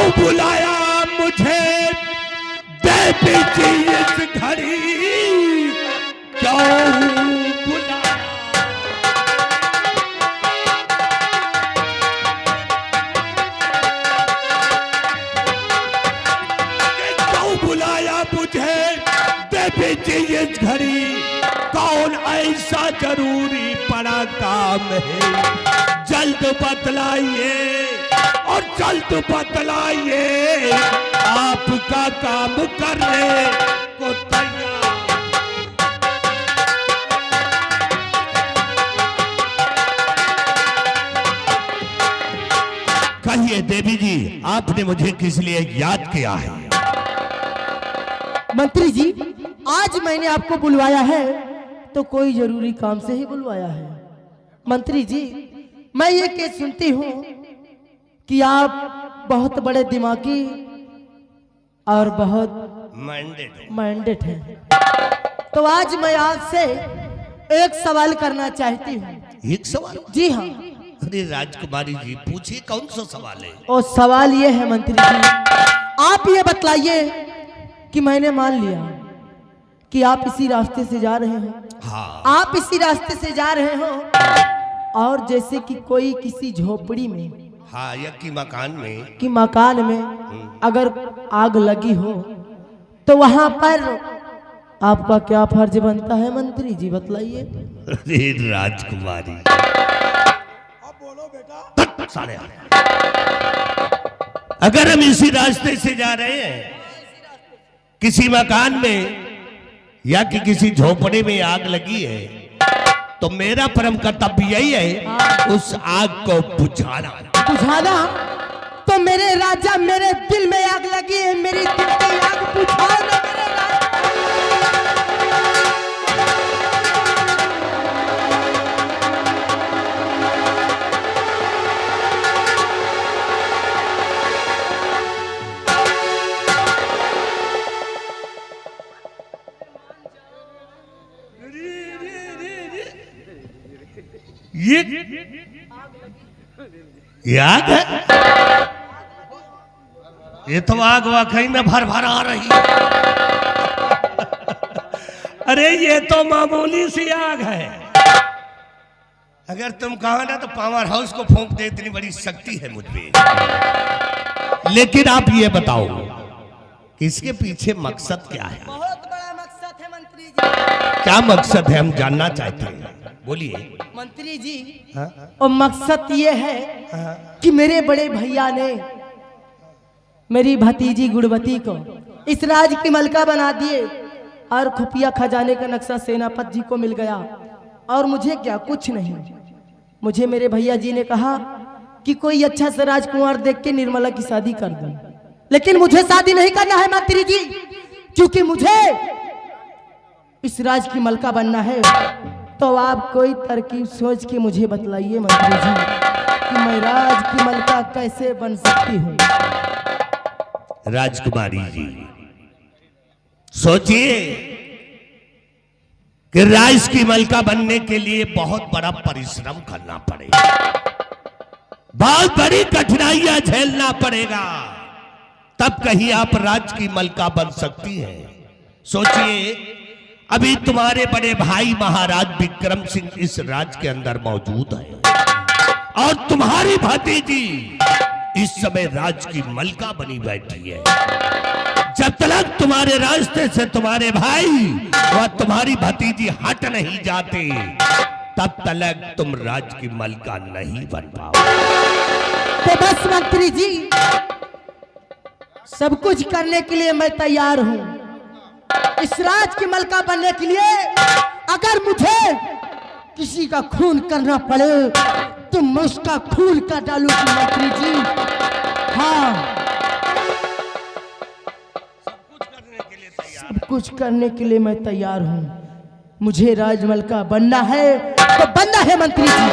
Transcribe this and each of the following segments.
क्यों बुलाया मुझे देवी जी इस घड़ी, क्यों बुलाया? क्यों बुलाया मुझे देवी जी इस घड़ी, कौन ऐसा जरूरी पड़ा काम है, जल्द बतलाइए और जल्द बतलाइए, आपका काम करने को तैयार। कहिए देवी जी, आपने मुझे किस लिए याद किया है? मंत्री जी, आज मैंने आपको बुलवाया है तो कोई जरूरी काम से ही बुलवाया है। मंत्री जी, मैं ये केस सुनती हूँ कि आप बहुत बड़े दिमागी और बहुत माइंडेड हैं। तो आज मैं आपसे एक सवाल करना चाहती हूँ। एक सवाल? जी हाँ। अरे राजकुमारी जी, पूछिए, कौन सा सवाल है? और सवाल ये है मंत्री जी, आप ये बतलाइए कि मैंने मान लिया कि आप इसी रास्ते से जा रहे हैं। हाँ। आप इसी रास्ते से जा रहे हो और जैसे कि कोई किसी झोपड़ी में, हाँ, या कि मकान में अगर आग लगी हो तो वहां पर आपका क्या फर्ज बनता है मंत्री जी, बतलाइए। अरे राजकुमारी, अब बोलो बेटा। साले, अगर हम इसी रास्ते से जा रहे हैं, किसी मकान में या कि किसी झोपड़े में आग लगी है, तो मेरा परम कर्तव्य यही है उस आग को बुझाना। बुझाना? तो मेरे राजा, मेरे दिल में आग लगी है, मेरी दिल की आग बुझाना मेरे राजा। ये आग है? ये तो आग वाकई में भर भर आ रही है। अरे ये तो मामूली सी आग है। अगर तुम कहो ना तो पावर हाउस को फूंक दे, इतनी बड़ी शक्ति है मुझ पे। लेकिन आप ये बताओ कि इसके पीछे मकसद क्या है? बहुत बड़ा मकसद है मंत्री जी। क्या मकसद है, हम जानना चाहते हैं, बोलिए। मंत्री जी, और मकसद ये है कि मेरे बड़े भैया ने मेरी भतीजी गुणवती को इस राज की मलका बना दिए और खुफिया खजाने का नक्शा सेनापति जी को मिल गया, और मुझे क्या, कुछ नहीं। मुझे मेरे भैया जी ने कहा कि कोई अच्छा सा राजकुमार देख के निर्मला की शादी कर दो, लेकिन मुझे शादी नहीं करना है मंत्री जी, क्योंकि मुझे इस राज की मलका बनना है। तो आप कोई तरकीब सोच के मुझे बतलाइए मंत्री जी कि मैं राज की मलका कैसे बन सकती हूँ। राजकुमारी जी, सोचिए कि राज की मलका बनने के लिए बहुत बड़ा परिश्रम करना पड़ेगा, बहुत बड़ी कठिनाइयां झेलना पड़ेगा, तब कहीं आप राज की मलका बन सकती हैं। सोचिए, अभी तुम्हारे बड़े भाई महाराज विक्रम सिंह इस राज के अंदर मौजूद है और तुम्हारी भतीजी इस समय राज की मलका बनी बैठी है। जब तक तुम्हारे रास्ते से तुम्हारे भाई व तुम्हारी भतीजी हट नहीं जाते, तब तक तुम राज की मलका नहीं बन पाओ। तो बस मंत्री जी, सब कुछ करने के लिए मैं तैयार हूँ। इस राज की मलका बनने के लिए अगर मुझे किसी का खून करना पड़े तो मैं उसका खून कर डालूंगी मंत्री जी। हाँ, सब कुछ करने के लिए मैं तैयार हूँ। मुझे राजमहल का बनना है तो बनना है मंत्री जी।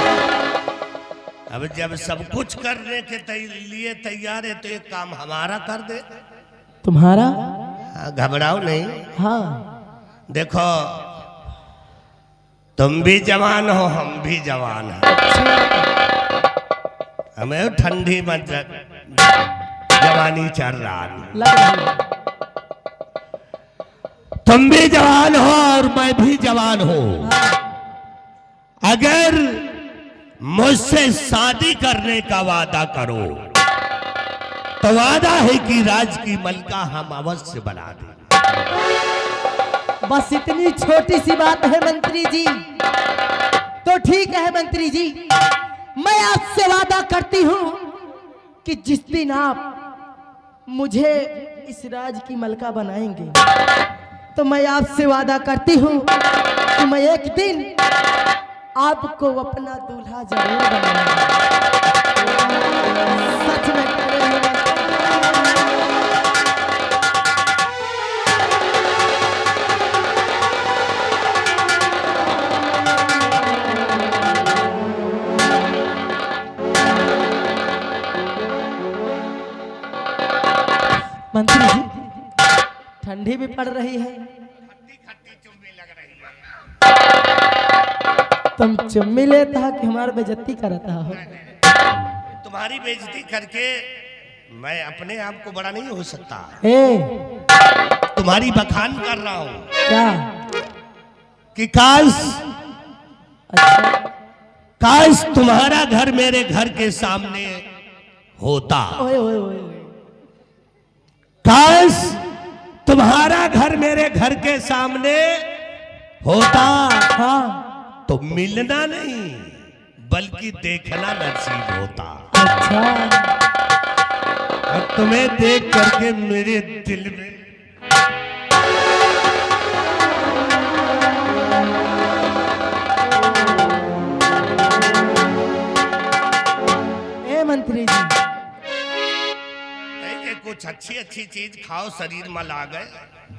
अब जब सब कुछ करने के लिए तैयार है तो एक काम हमारा कर दे। तुम्हारा? घबराओ नहीं। हाँ, देखो, तुम भी जवान हो, हम भी जवान हैं। हमें ठंडी मत जवानी चढ़ रहा है। लग रही है। तुम भी जवान हो और मैं भी जवान हूं। अगर मुझसे शादी करने का वादा करो तो वादा है कि राज की मलका हम अवश्य बना दें। बस इतनी छोटी सी बात है मंत्री जी, तो ठीक है मंत्री जी, मैं आपसे वादा करती हूं कि जिस दिन आप मुझे इस राज की मलका बनाएंगे तो मैं आपसे वादा करती हूं कि मैं एक दिन आपको अपना दूल्हा जरूर बनाऊंगा। सच में कह रही हूं। मंत्री जी, ठंडी भी पड़ रही है, चुम्मी लग रही है। तुम चुम्मी लेता है कि हमारी बेइज्जती करता हो? तुम्हारी बेइज्जती करके मैं अपने आप को बड़ा नहीं हो सकता। तुम्हारी बखान कर रहा हूं। क्या? कि काश अच्छा, काश तुम्हारा घर मेरे घर के सामने होता। ओए ओए ओए, काश तुम्हारा घर मेरे घर के सामने होता। हाँ, तो मिलना नहीं बल्कि देखना नसीब होता। अच्छा, और तुम्हें देख करके मेरे दिल में मंत्री जी, कुछ अच्छी अच्छी चीज खाओ, शरीर में ला गए।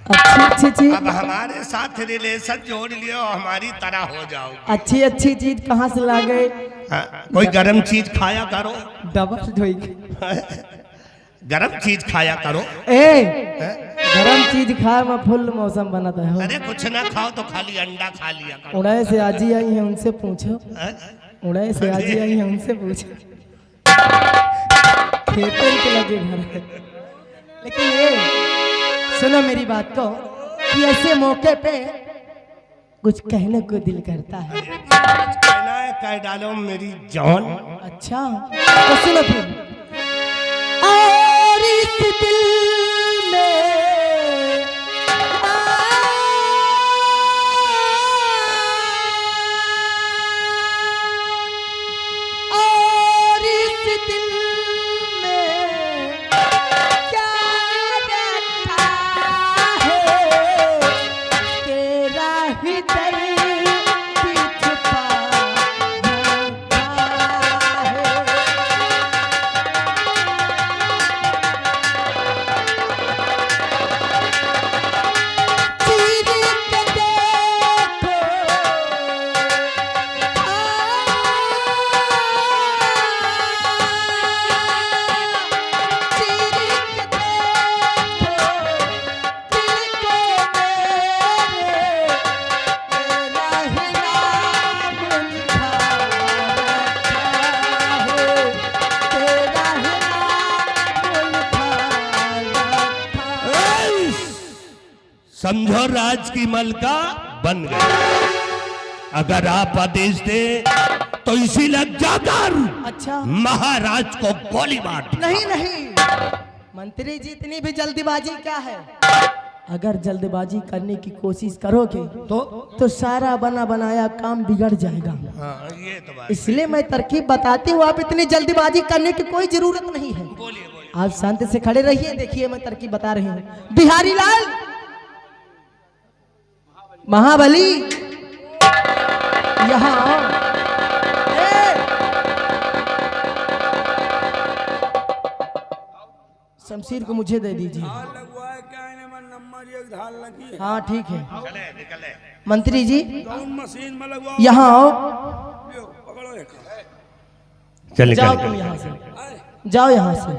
अच्छी अच्छी चीज? अब हमारे साथ रिलेशन जोड़ लियो, हमारी तरह हो जाओ। अच्छी अच्छी चीज कहाँ से ला गए? कोई गरम चीज खाया करो। डबल धोई। गरम चीज खाया करो। गरम चीज खाए में फुल मौसम बनाता है। अरे कुछ ना खाओ तो खाली अंडा खा लिया करो। उड़े से आजी आई है, उनसे पूछो। उड़े से आजी आई है, उनसे पूछो। खेतों के लगे घर है। लेकिन ये सुनो मेरी बात को, कि ऐसे मौके पे कुछ कहने को दिल करता है। कहना है कह डालो मेरी जान। अच्छा तो सुनो फिर। और इस दिल में और इस दिल में क्या रखा है, तेरा ही दर्द छुपा रखा है। चीर के देखो, समझो राज की मलका बन गई। अगर आप आदेश दे तो इसी लग जाकर अच्छा महाराज को गोली मार दो। नहीं नहीं मंत्री जी, इतनी भी जल्दबाजी क्या है? अगर जल्दबाजी करने की कोशिश करोगे तो सारा बना बनाया काम बिगड़ जाएगा। ये तो बात। इसलिए मैं तरकीब बताती हूँ, आप इतनी जल्दबाजी करने की कोई जरूरत नहीं है। बोलिए बोलिए। आप शांति से खड़े रहिए, देखिए मैं तरकीब बता रही हूँ। बिहारी लाल, महाबली, यहाँ आओ। शमशीर को मुझे दे दीजिए। हाँ ठीक है। मंत्री जी यहाँ आओ। चल जाओ तुम यहाँ से, जाओ यहाँ से।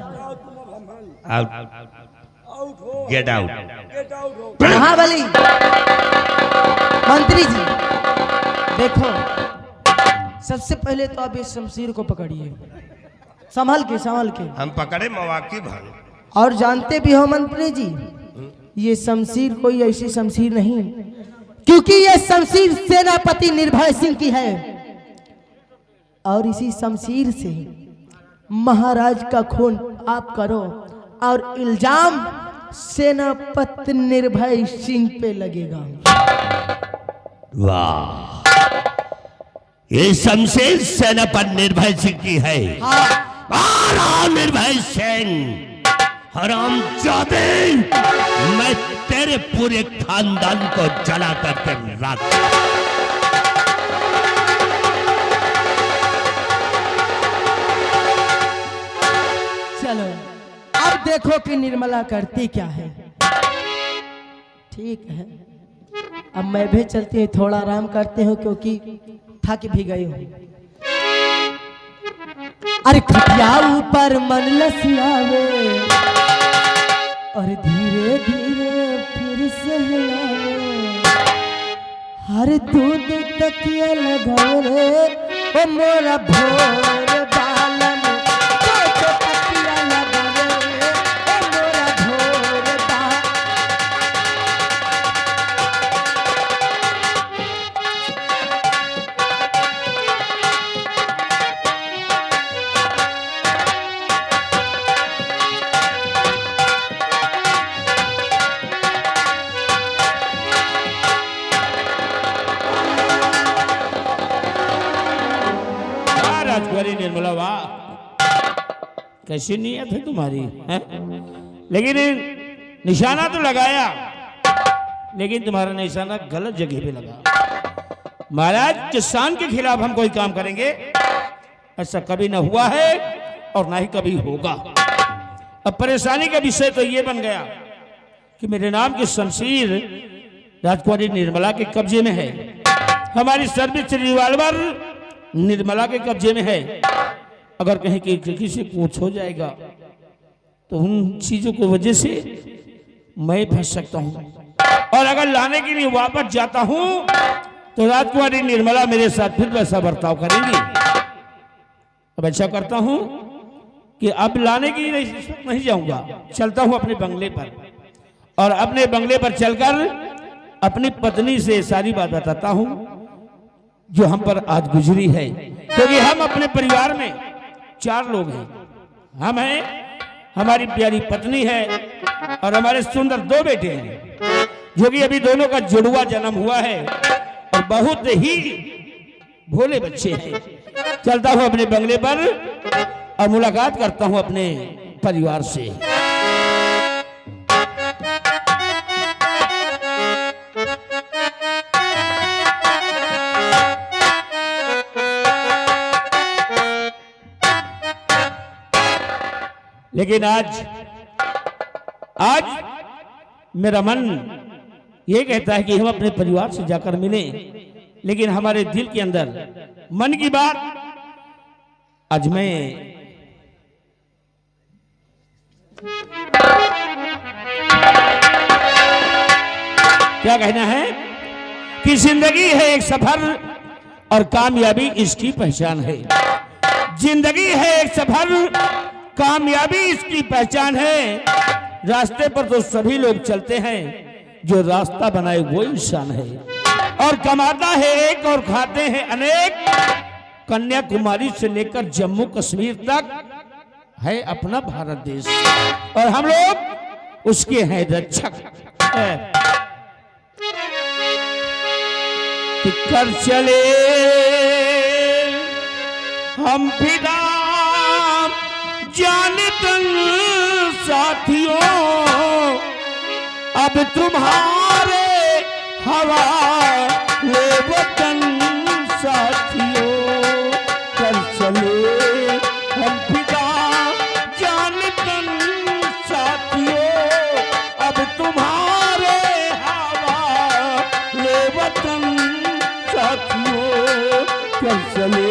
Get out. महाबली, मंत्री जी देखो, सबसे पहले तो आप इस शमशीर को पकड़िए, संभल के संभल के। हम पकड़े मवाकी भाग। और जानते भी हो मंत्री जी, ये शमशीर कोई ऐसी शमशीर नहीं, क्योंकि ये शमशीर सेनापति निर्भय सिंह की है और इसी शमशीर से महाराज का खून आप करो और इल्जाम सेनापति निर्भय सिंह पे लगेगा। वाह, ये शमशीर सेनापति निर्भय सिंह की है। हाँ। निर्भय सिंह, हरामजादे, मैं तेरे पूरे खानदान को जला करके राख। चलो अब देखो कि निर्मला करती क्या है। ठीक है, अब मैं भी चलती हूँ, थोड़ा आराम करते हो क्योंकि थक भी गई हूँ। अरे खटिया ऊपर मन लसियावे और धीरे धीरे फिर सहलावे, हर दूध तकिया लगाओ रे ओ मोरा भोर बालम, तो तकिया लगाओ रे ओ मोरा भोर बालम। राजकुमारी निर्मला, वाह कैसी नीयत है तुम्हारी है? लेकिन निशाना तो लगाया, लेकिन तुम्हारा निशाना गलत जगह पे लगा। महाराज किसान के खिलाफ हम कोई काम करेंगे ऐसा कभी ना हुआ है और ना ही कभी होगा। अब परेशानी का विषय तो ये बन गया कि मेरे नाम की शमशीर राजकुमारी निर्मला के कब्जे में है, हमारी सर्विस रिवॉल्वर निर्मला के कब्जे में है। अगर कहीं किसी से कुछ हो जाएगा तो उन चीजों की वजह से मैं फंस सकता हूं, और अगर लाने के लिए वापस जाता हूं तो राजकुमारी निर्मला मेरे साथ फिर वैसा बर्ताव करेंगी। अब ऐसा करता हूं कि अब लाने के लिए नहीं जाऊंगा, चलता हूं अपने बंगले पर, और अपने बंगले पर चलकर अपनी पत्नी से सारी बात बताता हूं जो हम पर आज गुजरी है। क्योंकि हम अपने परिवार में 4 लोग हैं, हम हैं, हमारी प्यारी पत्नी है और हमारे सुंदर 2 बेटे हैं, जो कि अभी दोनों का जुड़वा जन्म हुआ है और बहुत ही भोले बच्चे हैं। चलता हूं अपने बंगले पर और मुलाकात करता हूं अपने परिवार से। लेकिन आज मेरा मन ये कहता है कि हम अपने परिवार से जाकर मिलें, लेकिन हमारे दिल के अंदर मन की बात आज मैं क्या कहना है कि जिंदगी है एक सफर और कामयाबी इसकी पहचान है। जिंदगी है एक सफर, कामयाबी इसकी पहचान है। रास्ते पर तो सभी लोग चलते हैं, जो रास्ता बनाए वो इंसान है। और कमाता है एक और खाते हैं अनेक। कन्याकुमारी से लेकर जम्मू कश्मीर तक है अपना भारत देश, और हम लोग उसके हैं रक्षक। कर चले हम फिदा जाने तन साथियों, अब तुम्हारे हवाले वतन साथियों। कर चले हम फिदा जाने तन साथियों, अब तुम्हारे हवाले वतन साथियों। कर चले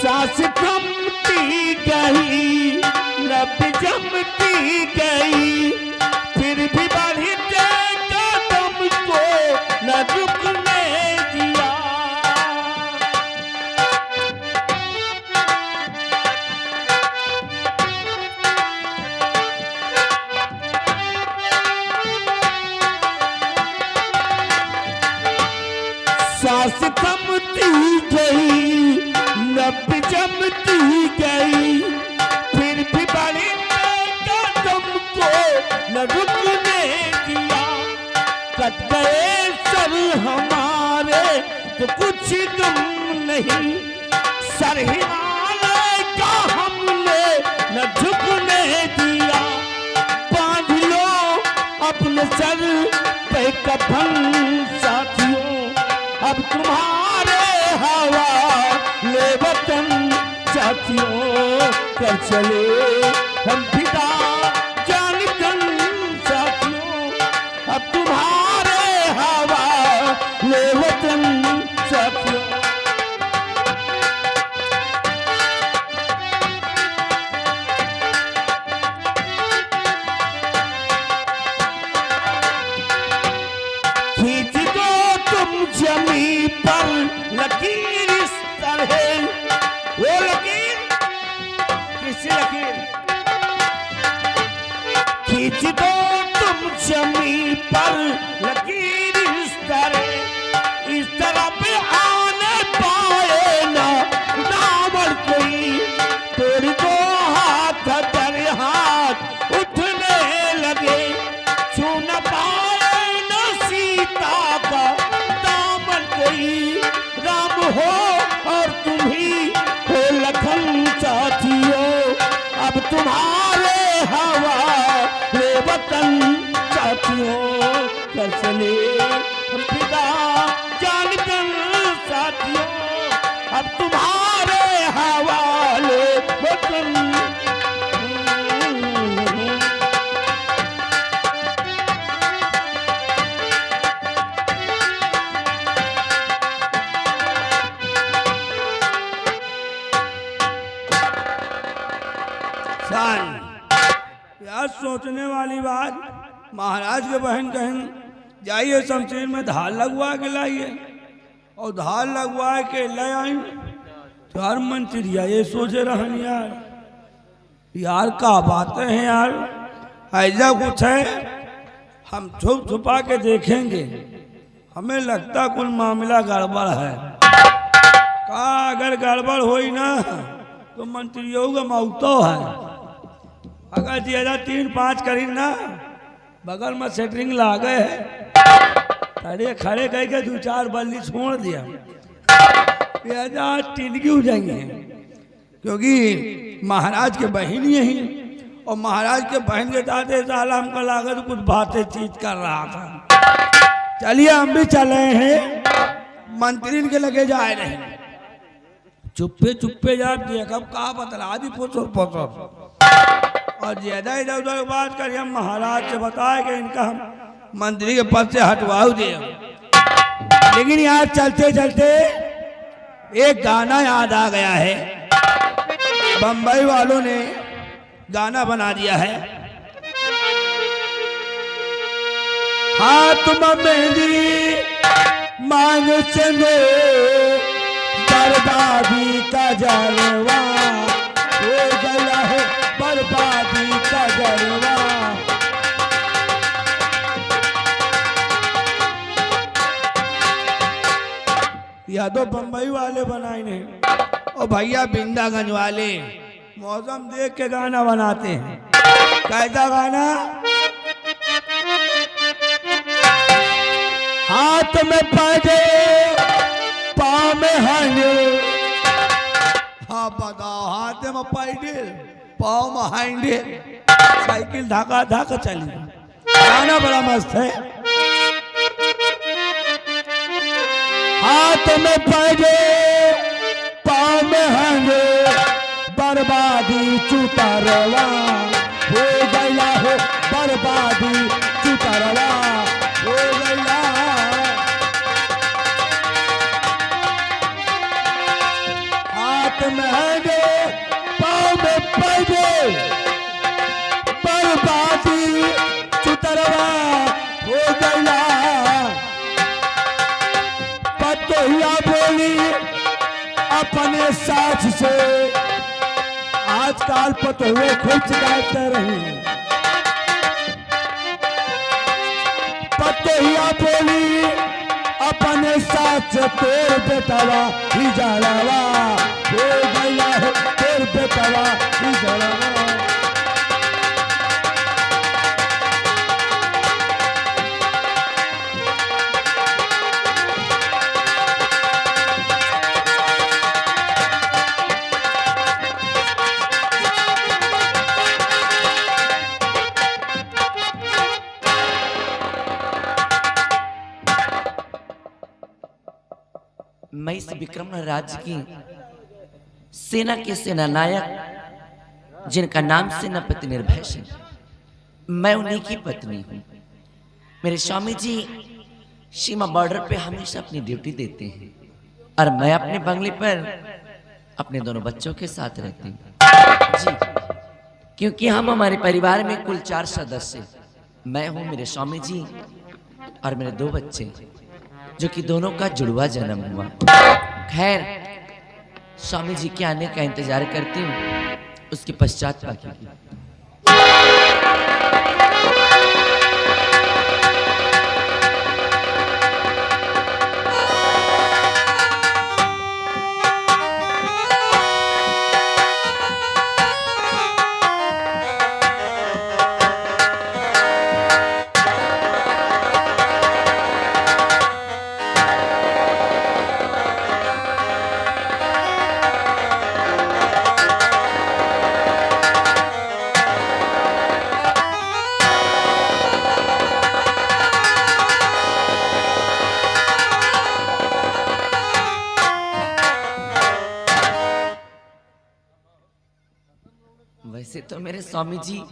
सांस सांस थमती गई, लब जमती गई, फिर भी बड़े कदम को न रुकने दिया। कट गए सर हमारे तो कुछ गम नहीं, सर हिमालय का हमने न झुकने दिया। बांध लो अपने सर पे कफन साथियों, अब तुम्हारे हवाले वतन साथियों। कर चले हम फिदा जान तन साथियों, अब तुम्हारे हवाले वतन साथियों। खींच दो तुम जमी पर लकीर इस तरह, वो लकीर किसी लकीर, खींच दो तुम जमी पर लकीर इस तरह पे आने पाए ना नावल कोई। तोड़ दो हाथ दर हाथ उठने लगे, छू न पाए न सीता का दामन कोई। राम हो और तुम ही हो लखन साथियों, अब तुम्हारे हवाले वतन साथियों। कर चले हम फिदा जान तन साथियों, अब तुम्हारे हवाले वतन। यार सोचने वाली बात, महाराज के बहन कहें जाइए शमशीर में धार लगवा के लाइए, और धार लगवा के ले आई। तो यार मंत्रिया ये सोचे रहन यार का बातें हैं यार, ऐसा कुछ है हम छुप छुपा के देखेंगे, हमें लगता कुछ मामला गड़बड़ है। का अगर गड़बड़ हुई ना तो मंत्रियों का मौतो है। अगर ज्यादा 3-5 करी ना बगल में सेटरिंग ला गए, अरे खड़े कह के 2-4 बल्ली छोड़ दिया, टिनगी हो जाएंगे। क्योंकि महाराज के बहन यही, और महाराज के बहन के दादे साला हमको लागत कुछ बातें चीत कर रहा था। चलिए हम भी चले हैं, मंत्री के लगे जाए रहे, चुप्पे चुप्पे जा देखब का बतला दी पोसर और ज्यादा इधर उधर बात करिए। हम महाराज से बताए कि इनका हम मंत्री के पद से हटवाओ दिए। लेकिन यार चलते चलते एक गाना याद आ गया है, बंबई वालों ने गाना बना दिया है। हाथ में मेहंदी मांग चले, बर्बादी का जलवा हो गया है, बर्बादी का जलवा। या तो बंबई वाले बनाए ने, और भैया बिंदागंज वाले मौसम देख के गाना बनाते हैं। कैसा गाना? हाथ में पड़े पाँव में हांडे, हाँ बताओ, हाथ में पड़े पाँव में हांडे, साइकिल धाका धाका चली। गाना बड़ा मस्त है। हाथ में पड़े पाँव में हांडे, बर्बादी चुतरवा हो गया हो, बर्बादी चुतरवा हो गया। हाथ में हांडे पाँव में पड़े, बर्बादी चुतरवा हो गया। पतोहिया बोली अपने साथ से, आजकल पतोहिए खुद शिकायत रही। पतोहिया बोली अपने साथ हो तोर बेटावा ही जलावा, हो गया हो तोर बेटावा ही जलावा। मैं इस विक्रम राज्य की सेना के सेनानायक जिनका नाम सेनापति निर्भय सिंह, मैं उन्हीं की पत्नी हूँ। मेरे स्वामी जी सीमा बॉर्डर पे हमेशा अपनी ड्यूटी देते हैं और मैं अपने बंगले पर अपने दोनों बच्चों के साथ रहती हूँ जी, क्योंकि हम हमारे परिवार में कुल 4 सदस्य, मैं हूँ, मेरे स्वामी जी और मेरे 2 बच्चे, जो कि दोनों का जुड़वा जन्म हुआ। खैर, स्वामी जी के आने का इंतजार करती हूँ, उसके पश्चात बाकी की। वैसे तो मेरे स्वामी जी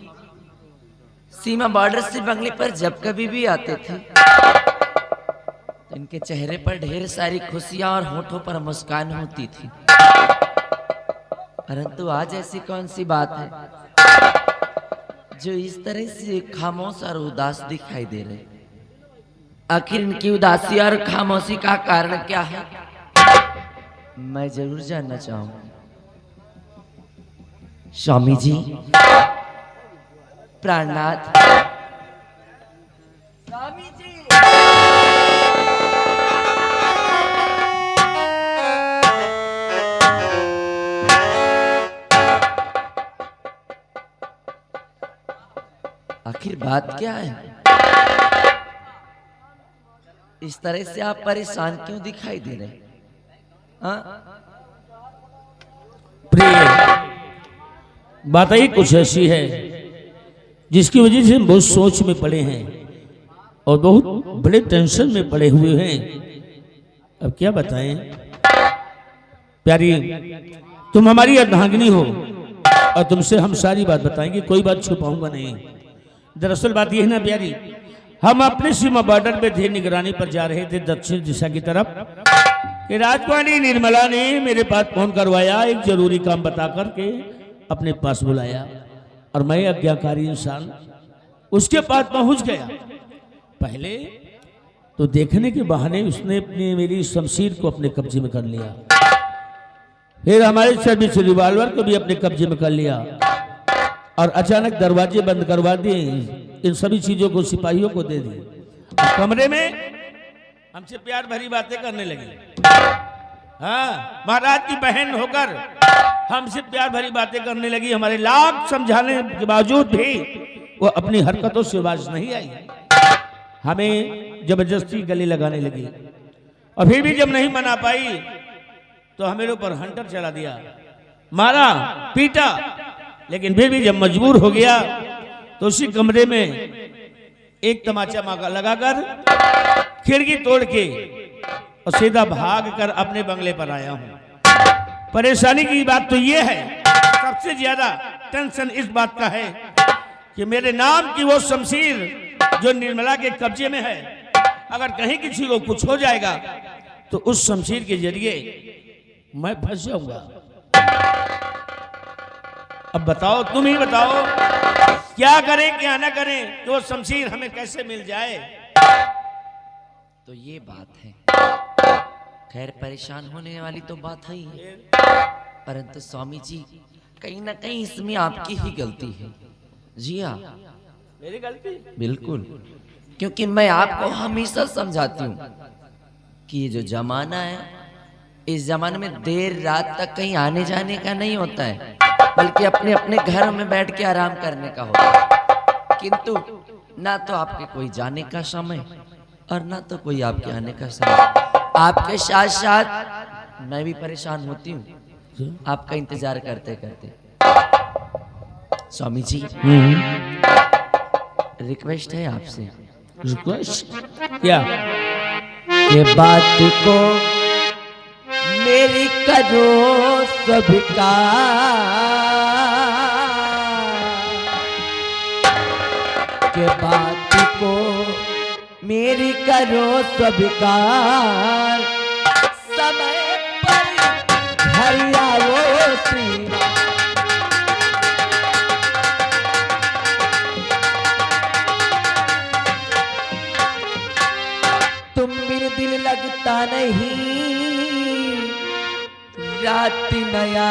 सीमा बॉर्डर से बंगले पर जब कभी भी आते थे तो इनके चेहरे पर ढेर सारी खुशियां और होठों पर मुस्कान होती थी, परंतु आज ऐसी कौन सी बात है जो इस तरह से खामोश और उदास दिखाई दे रहे? आखिर इनकी उदासी और खामोशी का कारण क्या है, मैं जरूर जानना चाहूंगा। स्वामी जी, प्राणनाथ, स्वामी जी, आखिर बात क्या है? इस तरह से आप परेशान क्यों दिखाई दे रहे? हाँ? प्रिय, बात ही कुछ ऐसी है जिसकी वजह से हम बहुत सोच में पड़े हैं और बहुत बड़े टेंशन में पड़े हुए हैं। अब क्या बताएं? प्यारी, तुम हमारी अर्धांगिनी हो और तुमसे हम सारी बात बताएंगे, कोई बात छुपाऊंगा नहीं। दरअसल बात यह है ना प्यारी, हम अपने सीमा बॉर्डर पे थे, निगरानी पर जा रहे थे दक्षिण दिशा की तरफ, कि राजकुमारी निर्मला ने मेरे पास फोन करवाया, एक जरूरी काम बता करके अपने पास बुलाया और मैं आज्ञाकारी इंसान उसके पास पहुंच गया। पहले तो देखने के बहाने उसने अपनी मेरी शमशीर को अपने कब्जे में कर लिया, फिर हमारे सर्विस रिवॉल्वर को भी अपने कब्जे में कर लिया और अचानक दरवाजे बंद करवा दिए, इन सभी चीजों को सिपाहियों को दे दिए। कमरे में हमसे प्यार भरी बातें करने लगी। हाँ, महाराज की बहन होकर हमसे प्यार भरी बातें करने लगी। हमारे लाख समझाने के बावजूद भी वो अपनी हरकतों से बाज नहीं आई, हमें जबरदस्ती गले लगाने लगी और फिर भी जब नहीं मना पाई तो हमें ऊपर हंटर चला दिया, मारा पीटा। लेकिन फिर भी जब मजबूर हो गया तो उसी कमरे में एक तमाचा मांगा लगाकर खिड़की तोड़ के और सीधा भाग कर अपने बंगले पर आया हूं। परेशानी की बात तो यह है, सबसे ज्यादा टेंशन इस बात का है कि मेरे नाम की वो शमशीर जो निर्मला के कब्जे में है, अगर कहीं किसी को कुछ हो जाएगा तो उस शमशीर के जरिए मैं फंस जाऊंगा। अब बताओ, तुम ही बताओ, क्या करें क्या ना करें, तो वो शमशीर हमें कैसे मिल जाए? तो ये बात है। खैर, परेशान होने वाली तो बात है ही, परंतु स्वामी जी कहीं ना कहीं इसमें आपकी ही गलती है। जी हाँ, मेरी गलती? बिल्कुल, क्योंकि मैं आपको हमेशा समझाती हूँ कि ये जो जमाना है, इस जमाने में देर रात तक कहीं आने जाने का नहीं होता है, बल्कि अपने अपने घर में बैठ के आराम करने का होता है। किंतु ना तो आपके कोई जाने का समय और ना तो कोई आपके आने का समय। आपके साथ साथ मैं भी परेशान होती हूँ आपका इंतजार करते करते। स्वामी जी, रिक्वेस्ट है आपसे। रिक्वेस्ट क्या? ये बात को मेरी करो सबका, के बात को मेरी करो स्वीकार, समय पर घर आओ श्री राम। तुम मेरे दिल लगता नहीं, रात नया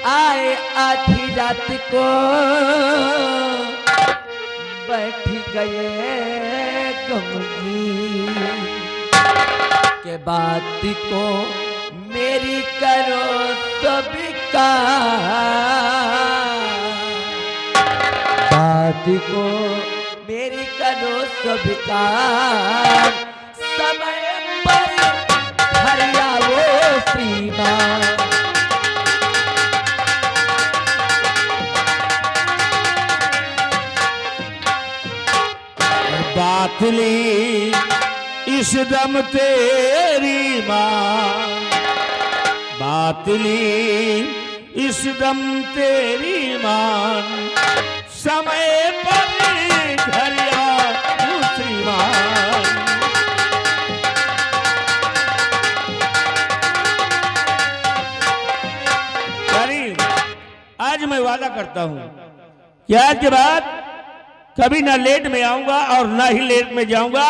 आए आधी रात को बैठ गए गमगी, के बात को मेरी करो सबका, बात को मेरी करो सबका, समय पर घर आओ श्री राम। बात ली इस दम तेरी माँ, बात ली इस दम तेरी मान, समय पर घर आओ श्री राम। आज मैं वादा करता हूं कि आज के बाद कभी ना लेट में आऊंगा और ना ही लेट में जाऊंगा।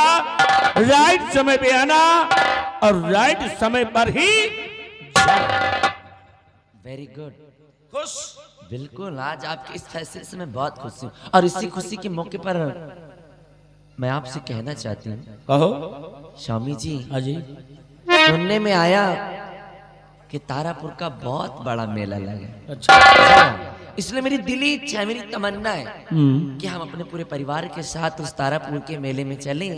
राइट समय पे आना और राइट समय पर ही वेरी गुड, खुश। बिल्कुल, आज आपके इस फैसले से मैं बहुत खुश हूँ और इसी खुशी के मौके पर मैं आपसे कहना चाहती हूँ। कहो स्वामी जी, अजी। सुनने में आया कि तारापुर का बहुत बड़ा मेला लगा। अच्छा, इसलिए मेरी दिली इच्छा है, मेरी तमन्ना है कि हम अपने पूरे परिवार के साथ उस तारापुर के मेले में चलें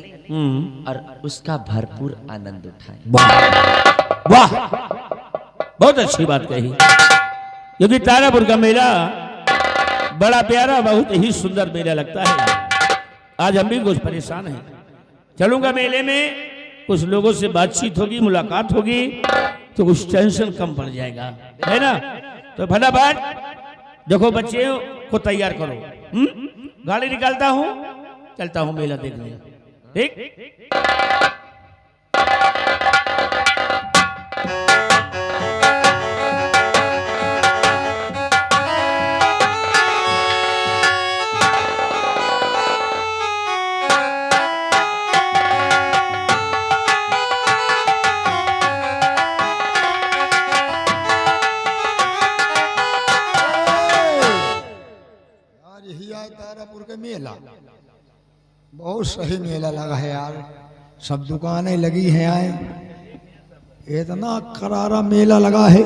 और उसका भरपूर आनंद उठाएं। वाह, बहुत अच्छी बात कही। क्योंकि तारापुर का मेला बड़ा प्यारा, बहुत ही सुंदर मेला लगता है। आज हम भी कुछ परेशान हैं। चलूंगा मेले में, कुछ लोगों से बातचीत होगी, मुलाकात होगी, तो कुछ टेंशन कम पड़ जाएगा, है ना। तो फटाफट देखो बच्चे को तैयार करो, गाड़ी निकालता हूं, चलता हूं मेला देखने। ठीक? तारापुर का मेला बहुत सही मेला लगा है यार। सब दुकानें लगी हैं, आए इतना करारा मेला लगा है।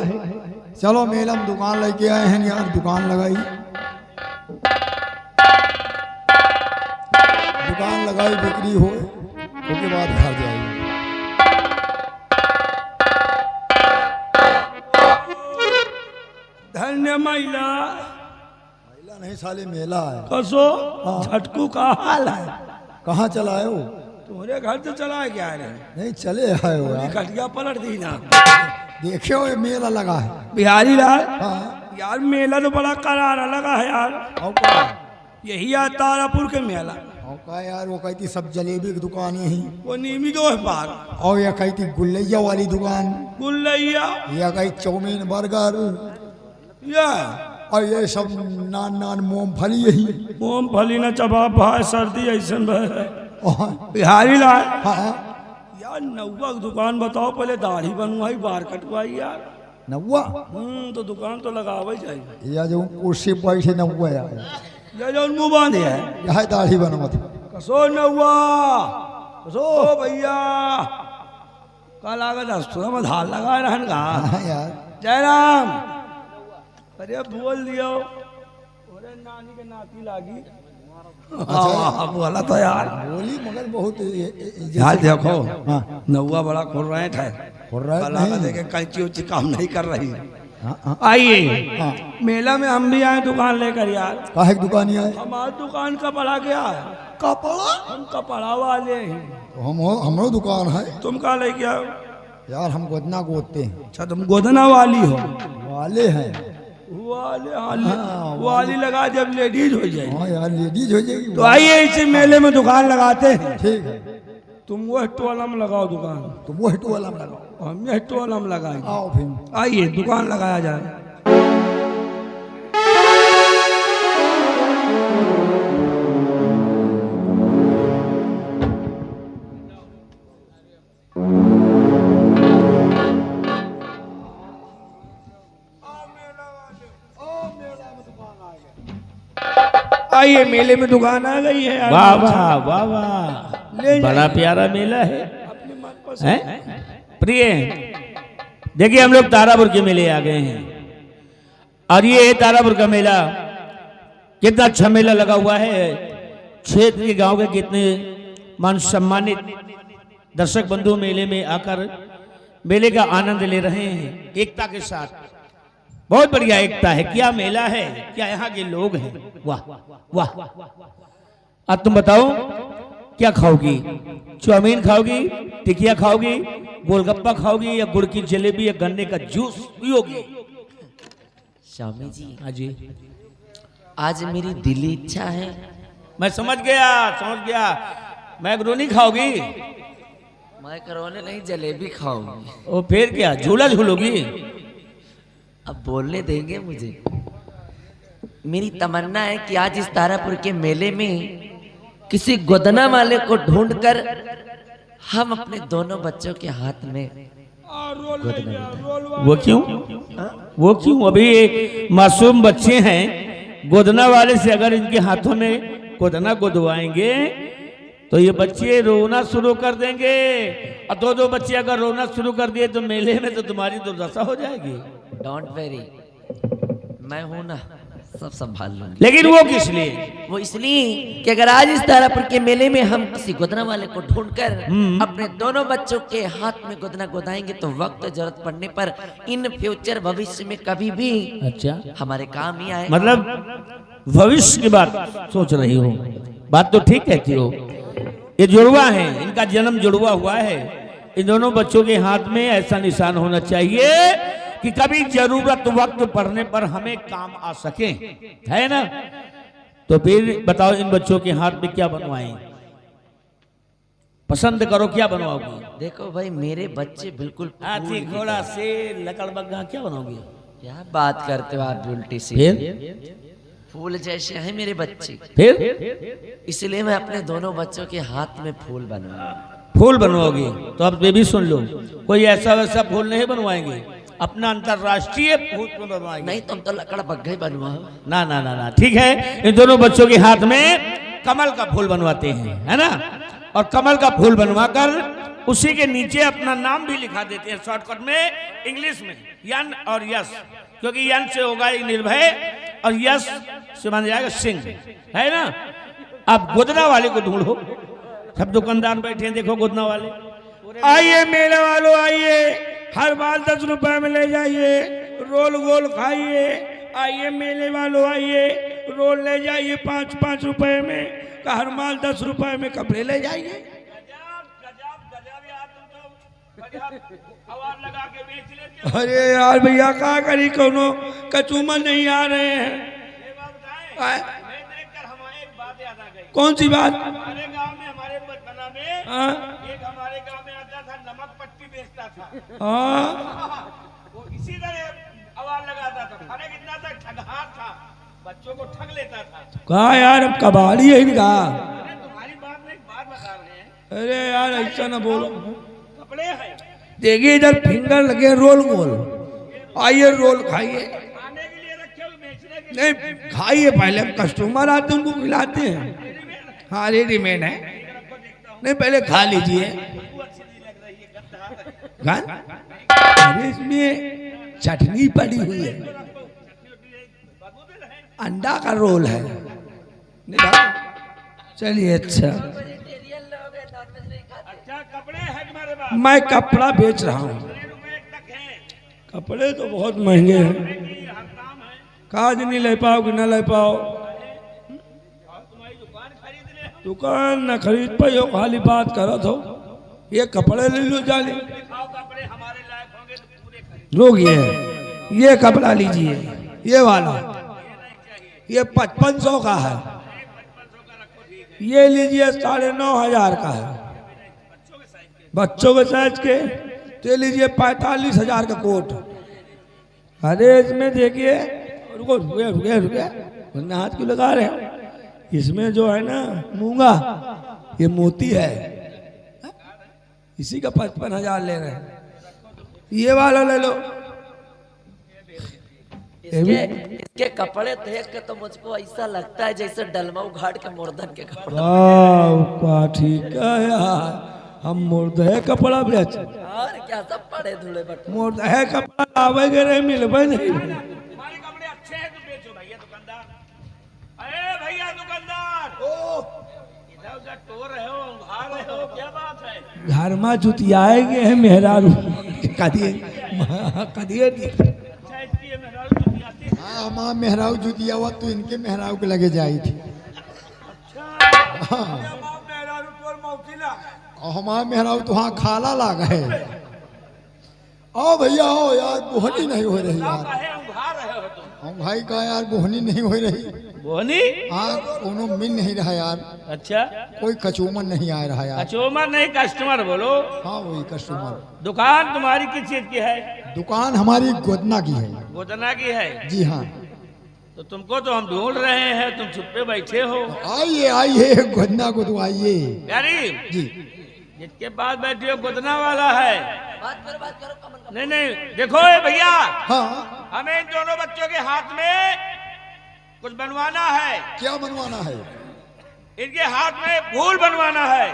चलो मेला में दुकान लेके आए हैं यार, दुकान लगाई, दुकान लगाई, बिक्री हो उसके बाद घर जाएगी। धन्य महिला नहीं साले मेला है। कसो झटकू का हाल है। कहाँ चला है वो? तुम्हारे घर से चला है क्या रे? नहीं चले आए हो यार। खटिया पलट दी ना। देखियो ये मेला लगा है। बिहारी लाल, हाँ यार मेला तो बड़ा करारा लगा है यार। और का यही है तारापुर के मेला। और का यार, वो कहती सब जलेबी की दुकान यही, वो नीमी दो है पार, और यह कहती गुल्लैया वाली दुकान, गुल्लैया, यह कही चाउमीन बर्गर, या और ये सब नान नान मूंगफली यही। मूंगफली न चबा भाई, सर्दी ऐसा और बिहारी लाल, हाँ यार नौवा की दुकान बताओ, पहले दाढ़ी बनवाई, बार कटवाई यार। नौवा तो दुकान तो लगावे जाएगी। या जो कुर्सी पर बैठे नौवा यार, ये जो मुंह बांधे है, यह दाढ़ी बनवा था। कसो नौआ कसो भैया कल आगे दस्तूर में धार लगा रहन का हाँ यार जयराम अरे बोल दियो अरे नानी के नाती लागी हाँ बोला तो यार बोली मगर बहुत यार देखो हाँ नौआ बड़ा खुल रहे थे खुल रहा है कल नहीं। आगे देखे कैंची उची काम नहीं कर रही हाँ हाँ आइए हाँ मेला में हम भी आए दुकान लेकर यार काहे की दुकान है हमारी दुकान का पड़ा गया है कपड़ा हम कपड़ा वाले हैं तो हमरो दुकान है तुम कहा लेके आओ यार हम गोदना गोदते हैं अच्छा तुम गोदना वाली हो वाले हैं वाली लगा जब लेडीज हो जाए हाँ यार लेडीज हो जाएगी तो आइए इसे मेले में दुकान लगाते हैं ठीक है तुम वो टोलम लगाओ दुकान तो वो हेटू वाला में लगाओ हम ये टोलम लगाएंगे आओ फिर आइए दुकान लगाया जाए आइए मेले में दुकान आ गई है वाह वाह वाह वाह ले बड़ा प्यारा मेला है अपने मन पसंद हैं? प्रिय देखिए हम लोग तारापुर के मेले आ गए हैं और ये तारापुर का मेला कितना अच्छा मेला लगा हुआ है। क्षेत्र के गांव के कितने मान सम्मानित दर्शक बंधु मेले में आकर मेले का आनंद ले रहे हैं एकता के साथ। बहुत बढ़िया एकता है, क्या मेला है, क्या यहाँ के लोग हैं, वाह वाह। अब तुम बताओ क्या खाओगी, चाउमीन खाओगी, टिकिया खाओगी, गोलगप्पा खाओगी या गुड़ की जलेबी या गन्ने का जूस पियोगी? स्वामी जी हाँ जी आज मेरी दिली इच्छा है मैं समझ गया मैक्रोनी खाओगी? मैं करोने नहीं जलेबी खाऊंगी। ओ फिर क्या झूला झूलोगी? अब बोलने देंगे मुझे। मेरी तमन्ना है कि आज इस तारापुर के मेले में किसी गोदना वाले को ढूंढकर हम अपने दोनों बच्चों के हाथ में गोदना गोदाएं। वो क्यों अभी ये मासूम बच्चे हैं, गोदना वाले से अगर इनके हाथों में गोदना गोदवाएंगे तो ये बच्चे रोना शुरू कर देंगे और दो बच्चे अगर रोना शुरू कर दिए तो मेले में तो तुम्हारी दुर्दशा हो जाएगी। डोंट वेरी, मैं हूं ना, सब संभाल लूंगी। लेकिन वो किस लिए? वो इसलिए कि अगर आज इस तारापुर के मेले में हम किसी गोदना वाले को ढूंढकर अपने दोनों बच्चों के हाथ में गोदना गोदाएंगे तो वक्त जरूरत पड़ने पर इन फ्यूचर भविष्य में कभी भी अच्छा हमारे काम ही आए। मतलब भविष्य की बात सोच रही हो, बात तो ठीक कहती हो। ये जुड़वा है, इनका जन्म जुड़वा हुआ है। इन दोनों बच्चों के हाथ में ऐसा निशान होना चाहिए कि कभी जरूरत वक्त पड़ने पर हमें काम आ सके, है ना? तो फिर बताओ इन बच्चों के हाथ में क्या बनवाएं? पसंद करो, क्या बनवाओगी? देखो भाई मेरे बच्चे बिल्कुल हाथी घोड़ा शेर लकड़बग्गा क्या बनोगी? क्या बात करते हो आप उल्टी सी। फिर फूल जैसे हैं मेरे बच्चे, फिर इसलिए मैं अपने दोनों बच्चों के हाथ में फूल बनवाऊंगा। फूल बनवाओगी तो अब ये भी सुन लो, कोई ऐसा वैसा फूल नहीं बनवाएंगे, अपना अंतरराष्ट्रीय फूल बनवाएंगे। नहीं तुम तो लकड़ बग्गा ही बनवाओ। ना ना ना ना, ठीक है। इन दोनों बच्चों के हाथ में कमल का फूल बनवाते हैं, है ना? और कमल का फूल बनवाकर उसी के नीचे अपना नाम भी लिखा देते हैं शॉर्टकट में इंग्लिश में, यन और यश, क्योंकि यन से होगा निर्भय और यश से बन जाएगा सिंह, है ना? अब गोदना वाले को ढूंढो, सब दुकानदार बैठे हैं, देखो गोदना वाले। आइए मेले वालों आइए, हर बार 10 रुपए में ले जाइए, रोल गोल खाइए। आइए मेले वालों आइए, रोल ले जाइए 5-5 रुपए में, हर माल 10 रुपए में कपड़े ले जाइए। अरे यार भैया क्या करी, कोनो कचूमर नहीं आ रहे हैं। कौन सी बात? हमारे गांव में, हमारे बचपना में हाँ एक हमारे गांव में आता था, नमक पट्टी बेचता था। हाँ वो इसी तरह आवाज लगाता था, खाने कितना था, ठगहार था, बच्चों को ठग लेता था। कहा यार अब कबाड़ी है इनका। अरे तुम्हारी बात नहीं, बात बता रहे हैं। अरे यार ऐसा ना बोलो। कपड़े हैं, देखिए इधर फिंगर लगे रोल गोल, आइए रोल खाइए। खाने के लिए रखे हो, बेचने के नहीं खाइए, पहले हम कस्टमर आते हैं उनको खिलाते हैं। हाँ रेडीमेड है। नहीं पहले खा लीजिए। अरे इसमें चटनी पड़ी हुई है, अंडा का रोल है। चलिए अच्छा, मैं कपड़ा बेच रहा हूँ। कपड़े तो बहुत महंगे हैं, काज नहीं ले पाओगे ना ले पाओ। दुकान न खरीद पाओ, खाली बात करो तो ये कपड़े ले लो जाने। लोग ये कपड़ा लीजिए, ये वाला, ये 5500 का है। ये लीजिए 9,500 का है बच्चों के साइज के। तो लीजिए 45,000 का कोट। अरे इसमें देखिए, रुको रुके रुके रुके, हाथ क्यों लगा रहे हैं? इसमें जो है ना मूंगा, ये मोती है, इसी का 55,000 ले रहे हैं। ये वाला ले लो। इसके कपड़े देख के तो मुझको ऐसा लगता है जैसे डलमऊ घाट के मुर्दन के कपड़े। वाह ठीक है यार, हम मुर्दे कपड़ा बेच, और क्या सब पड़े धुले बटे। मुर्दे कपड़ा लावेगे नहीं, मिलबे नहीं। हमारे कपड़े अच्छे हैं तो बेचो भैया दुकानदार। अरे भैया दुकानदार, इधर उधर टो रहे हो, उघार रहे हो, क्या बात है? घर में जुतियाएंगे हैं मेहरारू कदिए कदिए। हाँ हमारा मेहराऊ जो दिया हुआ तो इनके मेहराऊ के लगे जाई थी। और हमारा मेहराऊ तो हाँ खाला लाग है। आओ भैया हो यार, बोहनी नहीं हो रही यार। हम भाई का यार बोहनी नहीं हो रही। बोनी? हाँ कोनो मिल नहीं रहा यार। अच्छा, कोई कचूमर नहीं आ रहा यार। कचूमर नहीं, कस्टमर बोलो। हाँ वही कस्टमर। दुकान तुम्हारी किस चीज की है? दुकान हमारी गोदना की है। गोदना की है? जी हाँ। तो तुमको तो हम ढूंढ रहे हैं, तुम छुप पे बैठे हो। आइए आइए, गोदना को तो आइए। यारी जी, जिसके पास बैठे हो गोदना वाला है। बात करो कमल। नहीं नहीं, देखो ये भैया, हाँ हमें इन दोनों बच्चों के हाथ में कुछ बनवाना है। क्या बनवाना है? इनके हाथ में फूल बनवाना है।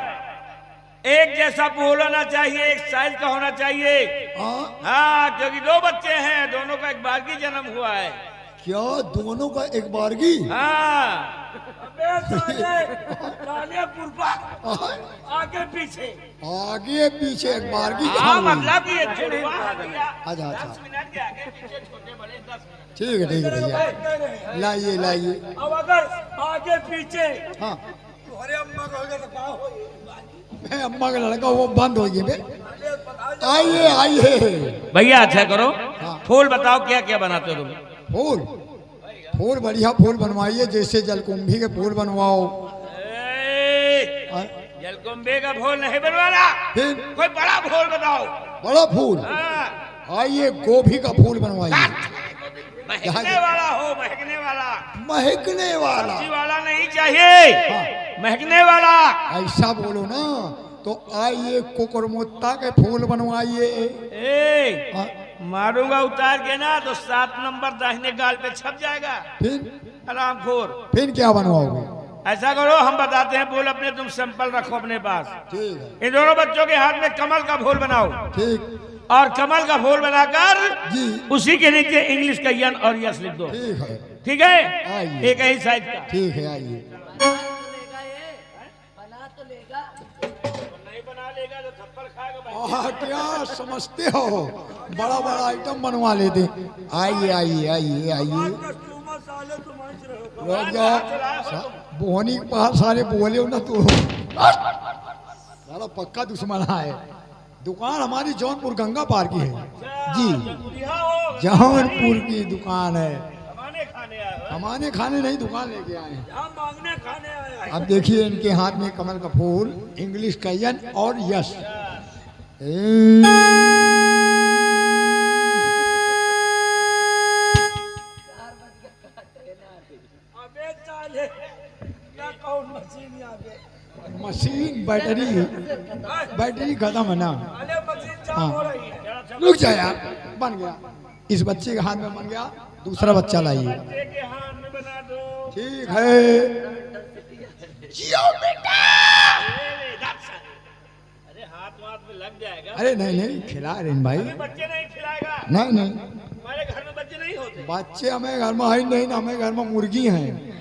एक जैसा फूल होना चाहिए, एक साइज का होना चाहिए। हाँ हाँ, क्योंकि दो बच्चे हैं, दोनों का एक बार की जन्म हुआ है। क्या दोनों का एक बारगी? हाँ। आगे पीछे, आगे पीछे एक बारगी। हाँ, मतलब ये जुड़वा। अच्छा अच्छा, 10 मिनट के आगे पीछे, छोटे बड़े 10 मिनट। ठीक है भैया, लाइए लाइए। अब अगर आगे पीछे, हाँ अरे अम्मा कहोगे तो क्या होगी? मैं अम्मा का लड़का वो बंद हो गया। आइए आइए भैया अच्छा करो, हाँ। फूल बताओ क्या क्या बनाते हो तुम? फूल, फूल बढ़िया फूल बनवाइए, जैसे जलकुंभी के फूल बनवाओ। हाँ, जलकुंभी का फूल नहीं बनवाना, फिर कोई बड़ा फूल बताओ। बड़ा फूल? हाँ। आइए गोभी का फूल बनवाइए। महकने वाला हो, महकने वाला। महकने वाला? सब्जी वाला नहीं चाहिए, हाँ। महकने वाला। ऐसा बोलो ना, तो आइए कोकरमुत्ता के फूल बनवाइए। ए, हाँ, मारूंगा उतार के ना तो 7 नंबर दाहिने गाल पे छप जाएगा। फिर आरामखोर। फिर क्या बनवाओगे? ऐसा करो, हम बताते हैं फूल अपने, तुम सैंपल रखो अपने पास। ठीक है। इन दोनों बच्चों के हाथ में कमल का फूल बनाओ, ठीक, और कमल का फूल बनाकर जी उसी के नीचे इंग्लिश का यन और यस लिख दो। ठीक है। ठीक है, आइए। एक ही साइज का। ठीक है आइए। बना तो लेगा। नहीं बना लेगा तो थप्पड़ खाएगा भाई। क्या समझते हो, बड़ा बड़ा आइटम बनवा लेते। आइए आइए आइए आइए, रुक जाओ। बोहनी के पास सारे बोले हो ना तो सारा पक्का दुश्मन है। दुकान हमारी जौनपुर गंगा पार की है जी, जौनपुर की दुकान है। हमारे खाने नहीं, दुकान लेके आए हैं। मांगने खाने आया है। अब देखिए इनके हाथ में कमल का फूल, इंग्लिश का यन और यश। अबे साले, क्या कहूँ, मशीन आ गई। मशीन बैटरी खत्म है ना। अरे मशीन जाम हाँ। हो रही है। रुक जा यार, बन गया। इस बच्चे के हाथ में बन गया, दूसरा बच्चा लाइए। बच्चे के हाथ में बना दो। ठीक है। जियो बेटा। अरे हाथ वाथ में लग जाएगा। अरे नहीं नहीं खिला रहे हैं भाई। बच्चे नहीं खिलाएगा। नहीं नहीं हमारे घर में बच्चे नहीं होते। बच्चे हमें घर में है नहीं ना, हमें घर में मुर्गी हैं।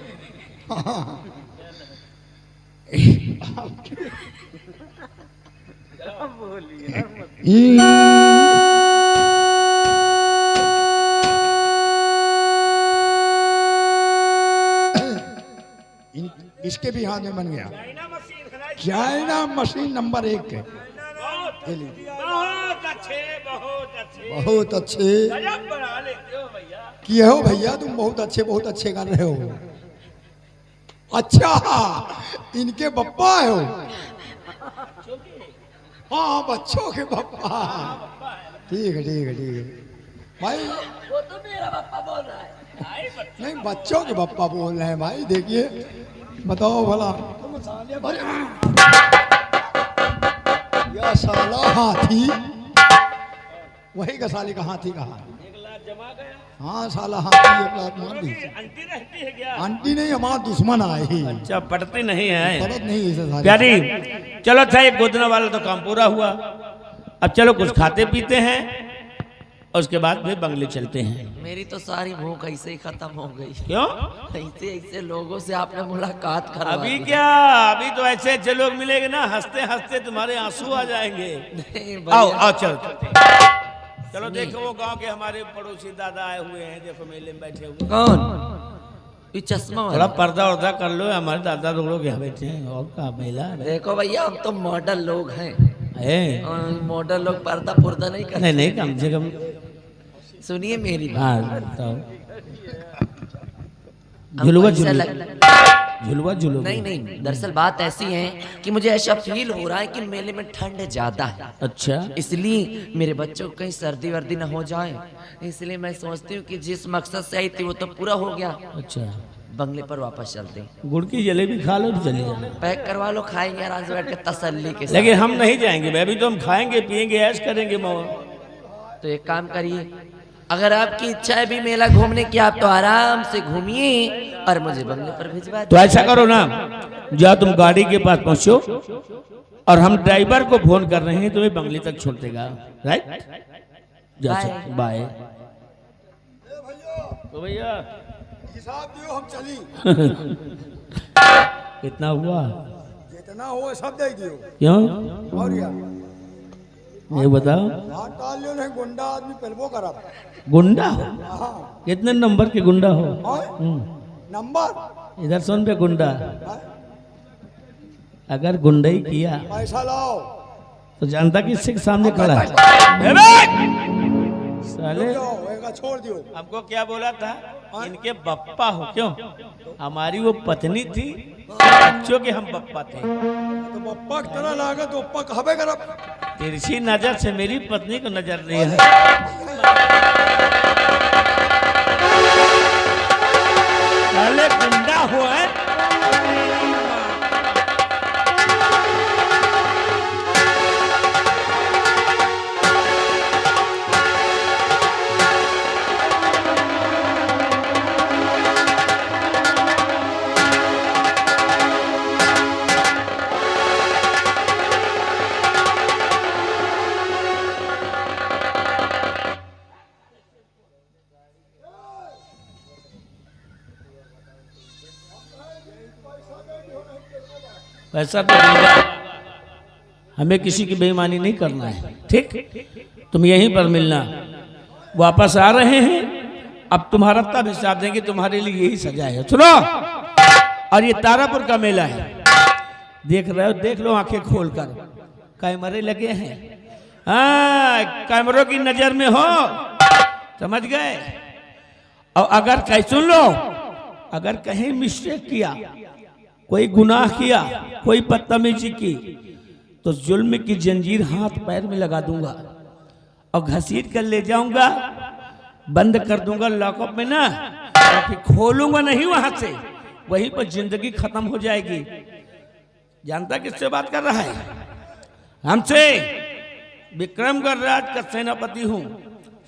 इसके भी हाथ में बन गया। चाइना मशीन नंबर 1 है। बहुत अच्छे, बहुत अच्छे, बहुत अच्छे गजब बना लेते हो भैया। किए हो भैया, तुम बहुत अच्छे कर रहे हो। अच्छा इनके पप्पा हो? हाँ बच्चों के पप्पा। ठीक है ठीक है ठीक है भाई। वो तो मेरा पापा बोल रहा है। नहीं बच्चों के पप्पा बोल रहे हैं भाई। देखिए बताओ भला। या साला हाथी, वही का साले का हाथी कहा। 1 लाख जमा गया। हाँ साला हाथी 1 लाख मान दी। आंटी रहती है क्या? आंटी नहीं, हमारा दुश्मन आए ही। अच्छा पढ़ती नहीं है। पड़त नहीं इसे साले। प्यारी चलो था, एक गोदना वाला तो काम पूरा हुआ। अब चलो कुछ खाते पीते हैं और उसके बाद फिर बंगले चलते हैं। मेरी तो सारी भूख ऐसे ही खत्म हो गई। क्यों? ऐसे ऐसे लोगों से आपने मुलाकात करवा अभी दी। क्या, अभी तो ऐसे अच्छे लोग मिलेंगे ना, हंसते हंसते तुम्हारे आंसू आ जाएंगे। नहीं आओ भैया, आओ चलो चलो। देखो वो गांव के हमारे पड़ोसी दादा आए हुए हैं, देखो मेले में बैठे हुए। कौन? ये चश्मा थोड़ा वाला। पर्दा वर्दा कर लो, हमारे दादा लोग यहाँ बैठे हैं। और का मेला देखो भैया हम तो मॉडल लोग हैं। है? और मॉडल लोग पर्दा पुर्दा नहीं करते। नहीं नहीं, कम से कम। सुनिए मेरी बात। हाँ बताओ। हमको झुलवा ऐसा झुलवा लग- झुलवा झुलवा। नहीं नहीं, दरअसल बात ऐसी है कि मुझे ऐसा फील हो रहा है कि मेले में ठंड ज्यादा है, अच्छा इसलिए मेरे बच्चों को कहीं सर्दी वर्दी ना हो जाए। इसलिए मैं सोचती हूँ कि जिस मकसद से आई थी वो तो पूरा हो गया। अच्छा। बंगले पर वापस चलते हैं। गुड़ की जलेबी खा लो तो चले जाना। पैक करवा लो, खाएंगे आराम से बैठ के तसल्ली के साथ। लेकिन हम नहीं जाएंगे बेबी, तो हम खाएंगे पिएंगे ऐश करेंगे मौज। तो एक काम करिए, अगर आपकी इच्छा है भी मेला घूमने की, आप तो आराम से घूमिए और मुझे बंगले पर भिजवा तो ऐसा करो ना, जाओ तुम गाड़ी के पास पहुंचो और हम ड्राइवर को फोन कर रहे हैं, तुम्हें बंगले तक छोड़ देगा। राइट? जा बाय। सकते। बाय। तो भैया हिसाब दियो, हम चली। कितना हुआ? जितना हो सब दे दियो। क्यों? और या ये बताओ। हाथ डाल लियो, नहीं गुंडा आदमी पेलबो करा। गुंडा हो? हाँ कितने नंबर के गुंडा हो? और नंबर इधर सुन पे गुंडा। हाँ? अगर गुंडाई किया पैसा लाओ। तो जानता कि इससे के सामने खड़ा है। साले जाओ, एका छोड़ दियो। हमको क्या बोला था? इनके बप्पा हो। क्यों? हमारी वो पत्नी थी, बच्चों के हम बप्पा थे। तो पप्पा की तरह लागे तो पप्पा कहबे करब। तिरछी नजर से मेरी पत्नी को नजर नहीं है। साले गुंडा हो है। पैसा तो देगा, हमें किसी की बेईमानी नहीं करना है। ठीक? तुम यहीं पर मिलना। वापस आ रहे हैं, अब तुम्हारा तब हिसाब देंगे, तुम्हारे लिए यही सजा है। सुनो, और ये तारापुर का मेला है, देख रहे हो? देख लो आंखें खोलकर, कैमरे लगे हैं। हाँ, कैमरों की नजर में हो, समझ गए? और अगर कहीं सुन लो, अगर कहीं मिस्टेक किया, कोई गुनाह किया, कोई बदतमीजी की, तो जुल्म की जंजीर हाथ पैर में लगा दूंगा और घसीट कर ले जाऊंगा, बंद कर दूंगा लॉकअप में ना, और फिर खोलूंगा नहीं वहां से, वहीं पर जिंदगी खत्म हो जाएगी। जानता किससे बात कर रहा है? हमसे। विक्रमगढ़ राज का सेनापति हूं,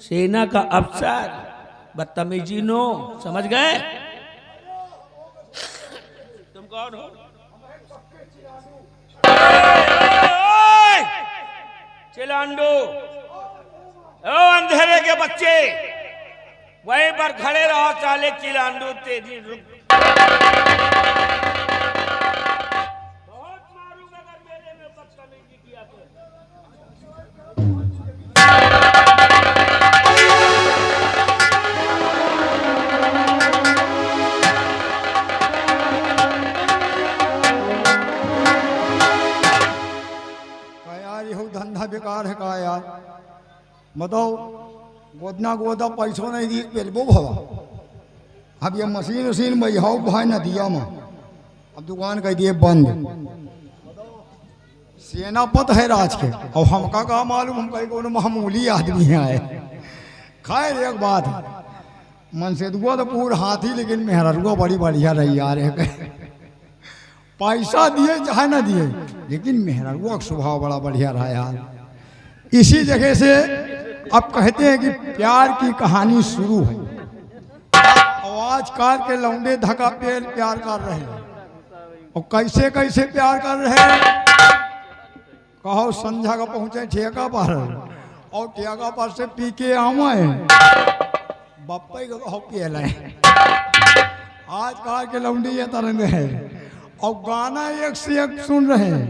सेना का अफसर। बदतमीजी नो, समझ गए? तुम कौन हो? ओए! चिलांडू, ओ अंधेरे के बच्चे, वहीं पर खड़े रहो। चाले चिलांडू तेजी रुक। बहुत मारूंगा अगर मेरे में बदतमीजी किया तो। यार यह धंधा बेकार है का यार। बताओ गोदना गोदा पैसों नहीं दी पेलबो भवा। अब ये मशीन वशीन बहाओ भाई न दिया माँ, अब दुकान कह दिए बंद। सेनापत है राज के और हमका का मालूम, हम कहीं को मामूली आदमी आए। खैर एक बात है, मन से दुआ तो पूरा हाथी, लेकिन मेहरुआ बड़ी बढ़िया रही यार। पैसा दिए चाहे ना दिए, लेकिन मेहरुआ का स्वभाव बड़ा बढ़िया रहा यार। इसी जगह से अब कहते हैं कि प्यार की कहानी शुरू है। आवाज कार के लौंडे धक्का पे प्यार कर रहे हैं, और कैसे कैसे प्यार कर रहे हैं। कहो संध्या का पहुंचे ठेका पर, और ठेका पर से पी के आवे बप्पे को कहो पिए लाए। आज कार के लौंडे ये तरह है, और गाना एक से एक सुन रहे हैं।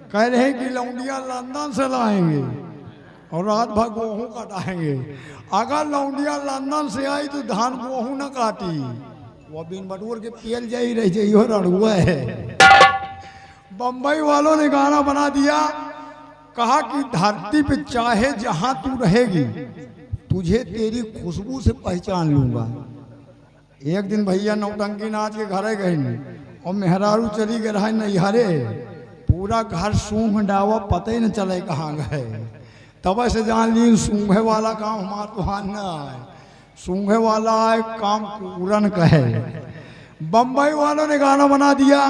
कह रहे हैं कि लौंडिया लंदन से लाएंगे और रात भर गेहूँ कटाएंगे। अगर लौंडिया लंदन से आई तो धान गेहूँ न काटी, वो बिन बटूर के पेल जाई रही जाइए रड़ुआ है। बम्बई वालों ने गाना बना दिया, कहा कि धरती पे चाहे जहां तू रहेगी, तुझे तेरी खुशबू से पहचान लूंगा। एक दिन भैया नौटंकी नाच के घरे गए और मेहरारू चली गए रहा नैहरे। पूरा घर सूंघ डावा, पता ही न चले कहाँ गए। तब से जान ली सूंघे वाला काम हमारा तुहार न आए, सूंघे वाला आए काम पूरन कहे। बम्बई वालों ने गाना बना दिया,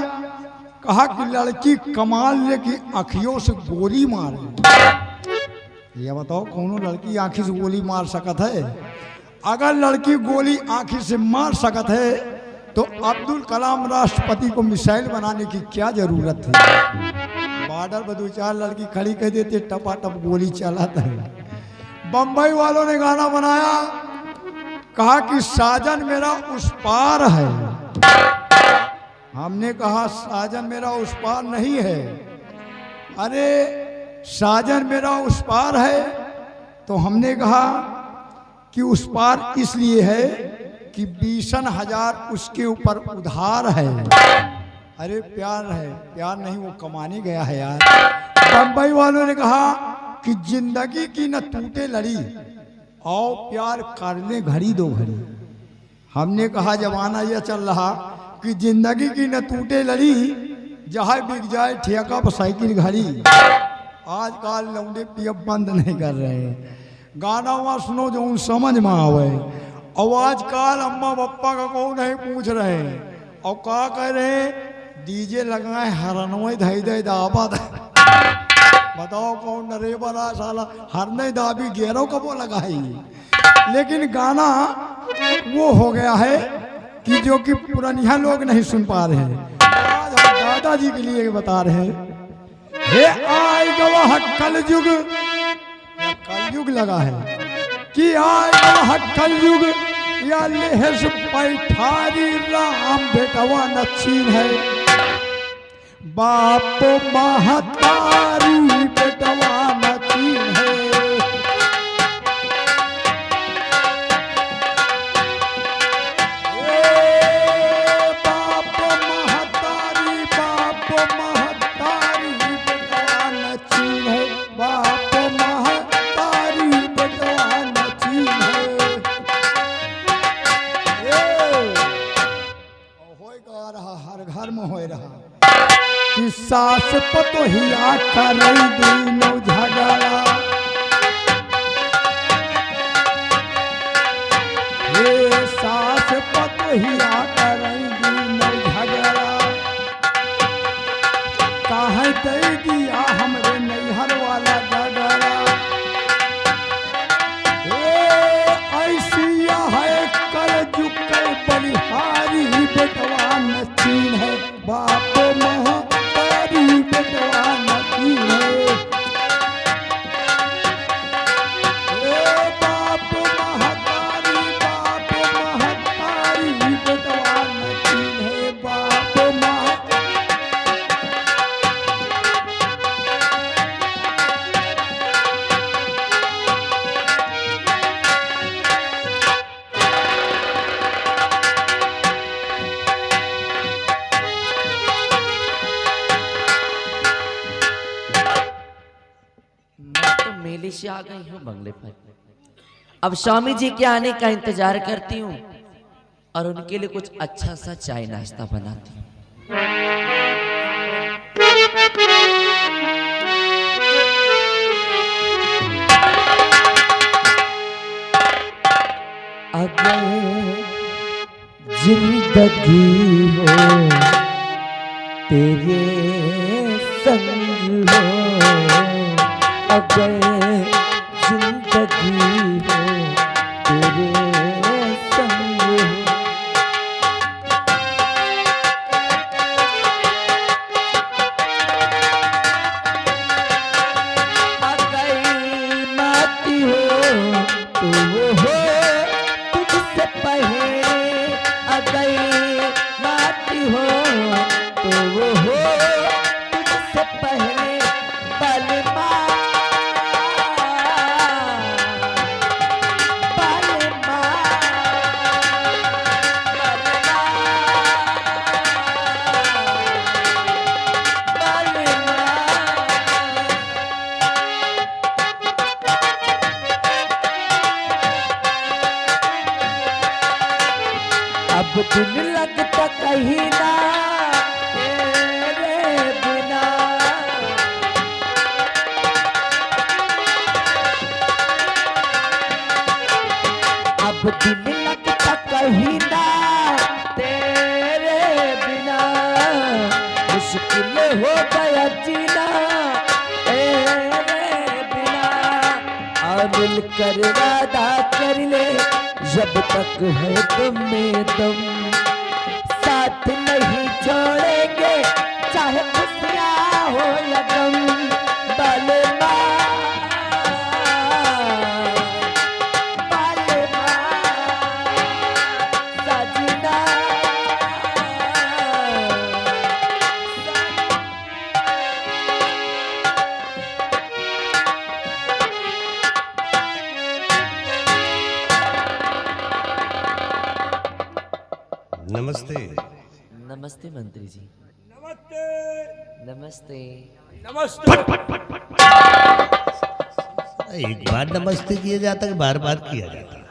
कहा कि लड़की कमाल लेकी आँखियों से गोली मारे। ये बताओ कौनो लड़की आँखी से गोली मार सकत है? अगर लड़की गोली आँखी से मार सकत है तो अब्दुल कलाम राष्ट्रपति को मिसाइल बनाने की क्या जरूरत थी? बॉर्डर पर दो चार लड़की खड़ी कर देते, टपाटप गोली चलाता है। बम्बई वालों ने गाना बनाया, कहा कि साजन मेरा उस पार है। हमने कहा साजन मेरा उस पार नहीं है। अरे साजन मेरा उस पार है, तो हमने कहा कि उस पार इसलिए है कि 20,000 उसके ऊपर उधार है। अरे प्यार है, प्यार नहीं वो कमाने गया है यार। बम्बई वालों ने कहा कि जिंदगी की न टूटे लड़ी, आओ प्यार कर ले घड़ी दो घड़ी। हमने कहा जमाना यह चल रहा कि जिंदगी की न टूटे लड़ी, जहाँ बिक जाए ठेका पर साइकिल घड़ी। आजकल लौंडे पियब बंद नहीं कर रहे हैं, गाना वहाँ सुनो जो समझ में आवे। और आजकल अम्मा पप्पा का कौन नहीं पूछ रहे हैं, और क्या कह रहे हैं डीजे लगाए हरनों धई दे दाबा। बताओ कौन नरे बना साला हर नहीं दाबी गेरों का वो लगाई। लेकिन गाना वो हो गया है कि जो कि पुरानिया लोग नहीं सुन पा रहे हैं। आज हम दादाजी के लिए बता रहे हैं, हे आय गवाह कलयुग, कलयुग लगा है कि आय गवाह कलयुग, या लेहस पैठारी राम बेटवा नच्छीन है। बाप महतारी बेटवा नच्छीन है। बाप महतारी बेटवा नच्छीन है। बाप महतारी बेटवा नच्छीन है। होएगा रहा हर घर में हो रहा कि सास पतोहिया करई दिनो झगड़ा। ये सास पतोहिया करई दिनो झगड़ा, काहे दे दिया हमरे नैहर वाला डगरा। ऐसी है कल जुके बलिहारी बेटवा नच्छीन है। बाप महतारी दिल्ली से आ गई हूँ बंगले पर। अब स्वामी जी के आने का इंतजार करती हूँ और उनके लिए कुछ अच्छा सा चाय नाश्ता बनाती हूँ। अगर जिंदगी हो तेरे संग हो, अगर जिंदगी हो तेरे संग हो, अगर माटी हो तो वो हो तुझसे पहले, अगर माटी हो तो वो हो तुझसे पहले, बलमा बलमा अब दिन लगता कहीं ना तेरे बिना, अब दिन लगता कहीं ना तेरे बिना, मुश्किल हो गया जीना तेरे बिना, और मिलकर वादा कर ले जब तक है दम में दम, साथ नहीं छोड़ेंगे चाहे खुशियाँ हो या गम, बलमा बलमा सजना। नमस्ते। नमस्ते मंत्री जी। नमस्ते नमस्ते। नमस्ते। एक बार नमस्ते किया जाता है, बार बार किया जाता है।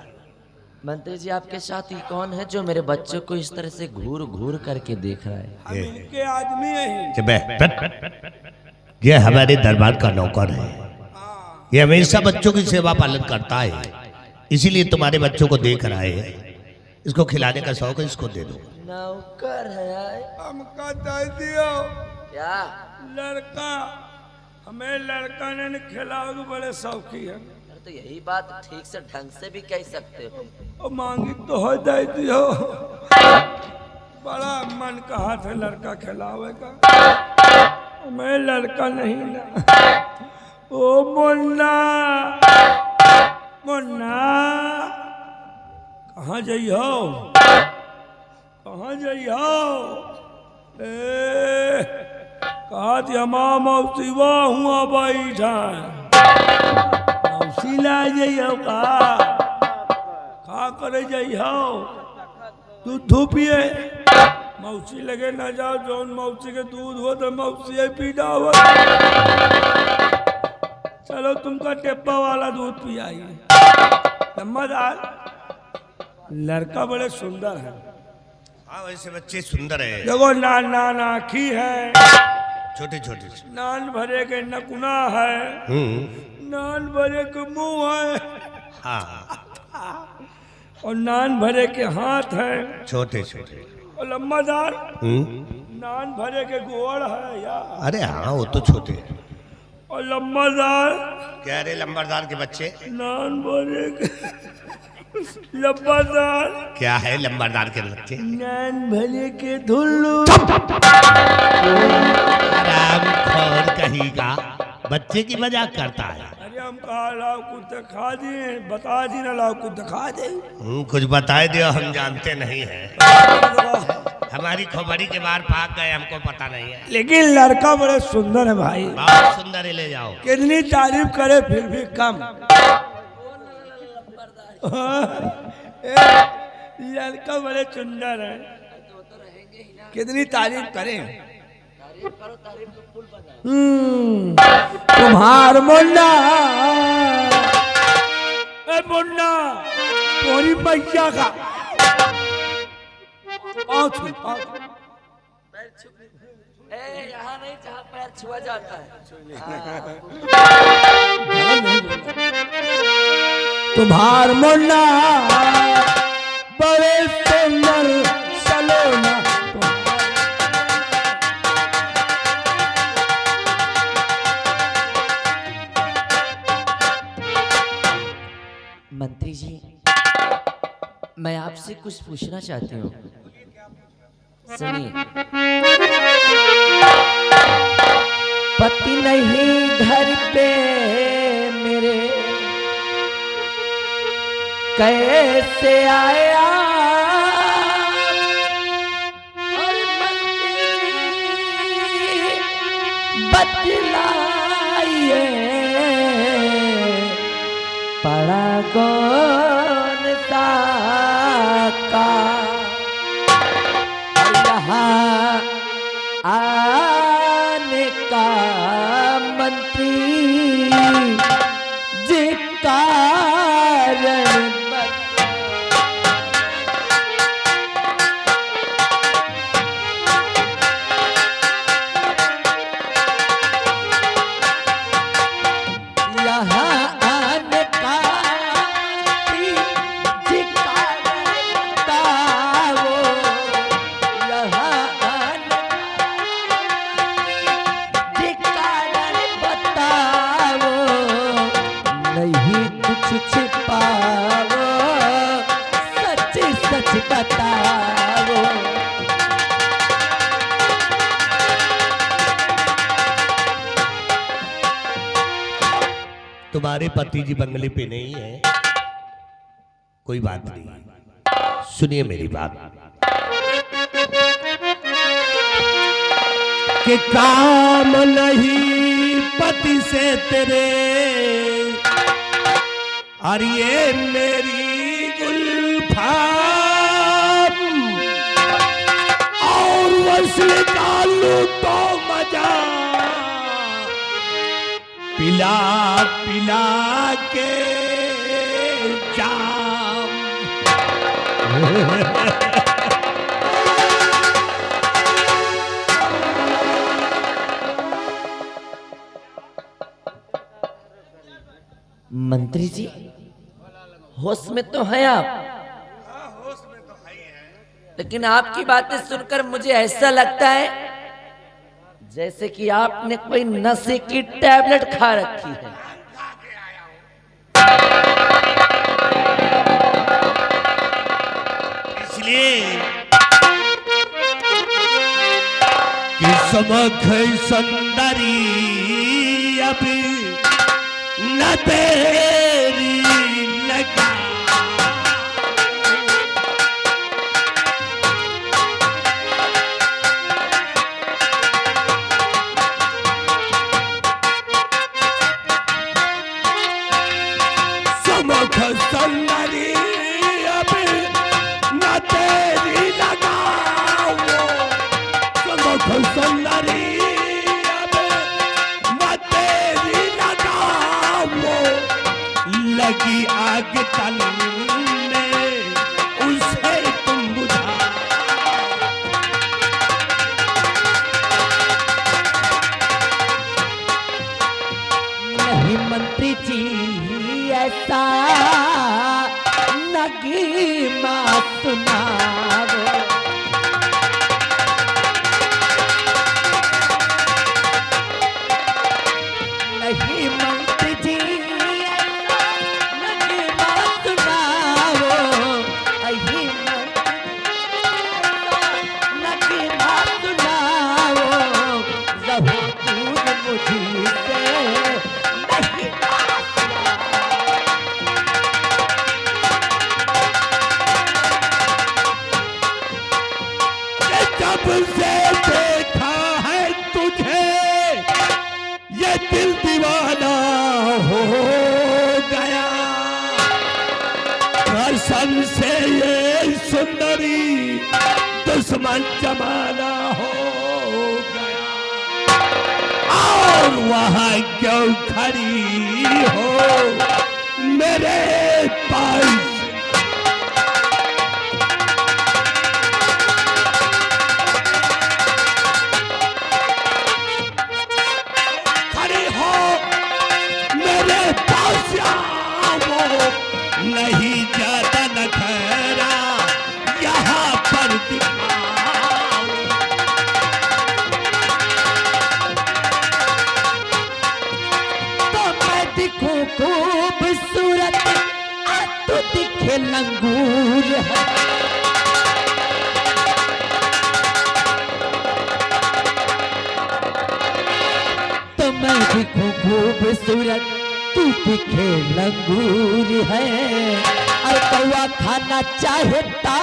मंत्री जी आपके साथ ही कौन है जो मेरे बच्चों को इस तरह से घूर घूर करके देख रहा है? हम इनके आदमी हैं। ये हमारे दरबार का नौकर है। ये हमेशा बच्चों की सेवा पालन करता है, इसीलिए तुम्हारे बच्चों को देख रहा है। इसको खिलाने का शौक है, इसको दे दो। नौकर है हमका दे दियो क्या? लड़का, हमें लड़का ने खिलाओ के बड़े शौकी है। अरे तो यही बात ठीक से ढंग से भी कह सकते हो। और मांगी तो हो दे दियो। बड़ा मन कहा था लड़का खिलावे का, मैं लड़का नहीं ना। ओ मुन्ना मुन्ना कहाँ जाइयो, कहाँ जाइयो? कहा थी हमारा मौसी वाह हुआ बैठा, मौसी ला जाइयो का करे जाइयो? दूध पिए मौसी लगे ना जाओ, जौन मौसी के दूध हो तो मौसी पीना हो। चलो तुमका टेप्पा वाला दूध पियाइए। सम्मदार लड़का बड़े सुंदर है। हाँ वैसे बच्चे सुंदर है। देखो नान आखी है, छोटे छोटे नान भरे के नकुना है, नान भरे के मुंह है, हाँ और नान भरे के हाथ है, छोटे छोटे। और लम्बादार नान भरे के गोड़ है यार। अरे हाँ वो तो छोटे हैं। और लम्बादार क्या रे लंबरदार के बच्चे? नान भरे के लम्बादार क्या है लंबरदार के बच्चे? नान भरे के धुल्लू। आराम खोर कहीं का बच्चे की मजाक करता है। अरे हम कहा लाओ कुछ दिखा दिए, बता दी ना लाओ कुछ दिखा दे। कुछ बताए दियो, हम जानते नहीं है। हमारी खोपड़ी के बाहर भाग गए, हमको पता नहीं है। लेकिन लड़का बड़े सुंदर है भाई, बहुत सुंदर है, ले जाओ। कितनी तारीफ करे फिर भी कम। लड़का बड़े सुंदर है, कितनी तारीफ करें। तुम्हार मुन्ना ए मुन्ना तोरी मैया का पाँव छू यहाँ नहीं जहाँ पैर छुआ जाता है। तुम्हार मुन्ना बड़े सुंदर सलोना मंत्री जी, मैं आपसे कुछ पूछना चाहती हूँ। सुनिए। पति नहीं घर पे मेरे, कैसे आया? और मंत्री जी बतलाइए, पड़ा कौन सा का यहाँ आने का मंत्री जी कारण यहाँ आने का जी कारण बताओ, यहाँ आने जी कारण बताओ, नहीं कुछ छिपाओ, सच सच बताओ। तुम्हारे पति जी बंगले पे नहीं है, कोई बात नहीं, सुनिए मेरी बात। कि काम नहीं पति से तेरे, और ये मेरी गुल्फाम और वस्ल चालू तो मजा पिला पिला के जाम। मंत्री जी, होश में तो है आप? लेकिन आपकी बातें सुनकर मुझे ऐसा लगता है जैसे कि आपने कोई नशे की टैबलेट खा रखी है। इसलिए कि समख सुंदरी अभी न तेरी लगा। समख सुंदरी अभी न तेरी लगाओ, समख सुंदरी अभी न तेरी लगाओ, लगी आग तल में उसे तुम बुझाओ। नहीं मंत्री जी, ऐसा नगीमा सुनाओ। नहीं मंत्री जी, ऐसा नगीमा सुनाओ। नहीं नगीमा सुनाओ, रहो दूर मुझसे नहीं। जब से देखा है तुझे ये दिल दीवाना हो गया, कसम से ये सुंदरी दुश्मन जमाना हो गया। और वहां क्यों खड़ी हो मेरे पास? खड़ी हो मेरे पास आओ, नहीं ज्यादा नखरा यहाँ पर दिखाओ। तो मैं दिखूं खूबसूरत, तू दिखे लंगूर है। तो मैं दिखूं खूबसूरत, तू दिखे लंगूर है। और कौआ खाना चाहता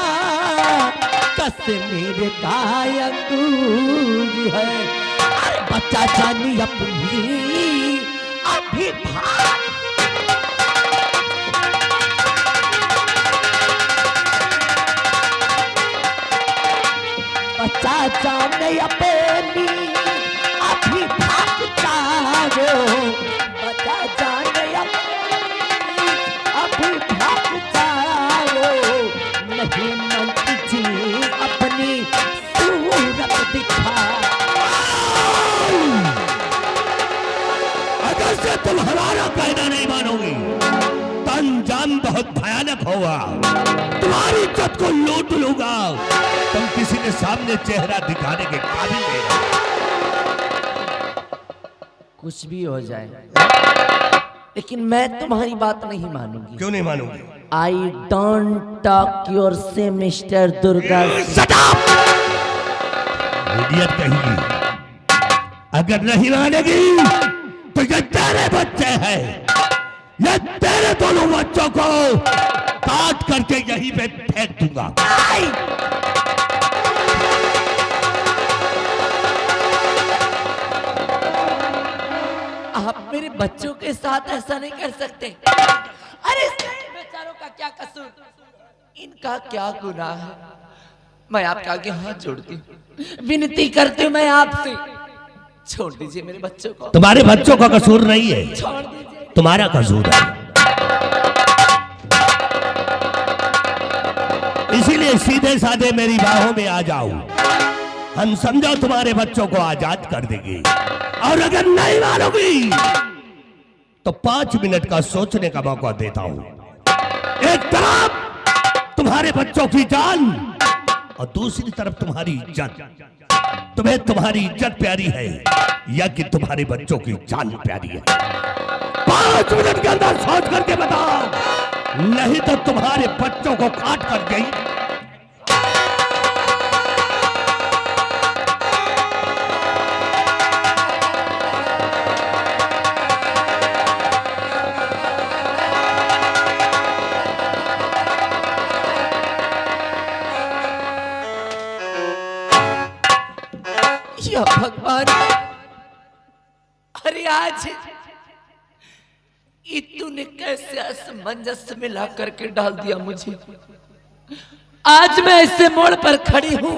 कश्मीर का अंगूर है। अरे बच्चा जानी अपनी अभी भाग। बच्चा जाने अपनी अभी भागता हो। बच्चा जाने अपनी अभी भागता हो। नहीं मंत्री जी अपनी सूरत दिखा। अगर से तुम हमारा कहना नहीं मानोगी तो अंजाम बहुत भयानक होगा। तुम्हारी इज्जत को लूट लूंगा। तुम किसी के सामने चेहरा दिखाने के काबिल नहीं हो। कुछ भी हो जाए, लेकिन मैं तुम्हारी बात नहीं मानूंगी। क्यों नहीं मानोगी? आई डोंट टॉक योर से मिस्टर दुर्गा। इडियट कहेगी। अगर नहीं मानेगी तो ये तेरे बच्चे हैं। ये तेरे दोनों बच्चों को काट करके यहीं पे फेंक दूंगा। आप मेरे बच्चों के साथ ऐसा नहीं कर सकते। अरे बेचारों का क्या कसूर, इनका क्या गुनाह है? मैं आपके आगे हाथ जोड़ती हूँ, विनती करती हूँ मैं आपसे, छोड़ दीजिए मेरे बच्चों को। तुम्हारे बच्चों का कसूर नहीं है, छोड़ दीजिए। तुम्हारा कसूर है। इसीलिए सीधे साधे मेरी बाहों में आ जाओ। हम समझो तुम्हारे बच्चों को आजाद कर देंगे। और अगर नहीं मानोगी तो 5 मिनट का सोचने का मौका देता हूं। एक तरफ तुम्हारे बच्चों की जान और दूसरी तरफ तुम्हारी इज्जत। तुम्हें तुम्हारी इज्जत प्यारी है या कि तुम्हारे बच्चों की जान प्यारी है? 5 मिनट के अंदर सोच करके बताओ, नहीं तो तुम्हारे बच्चों को काट कर गई। या भगवान, अरे आज तूने कैसे असमंजस में ला करके डाल दिया मुझे। आज मैं ऐसे मोड़ पर खड़ी हूं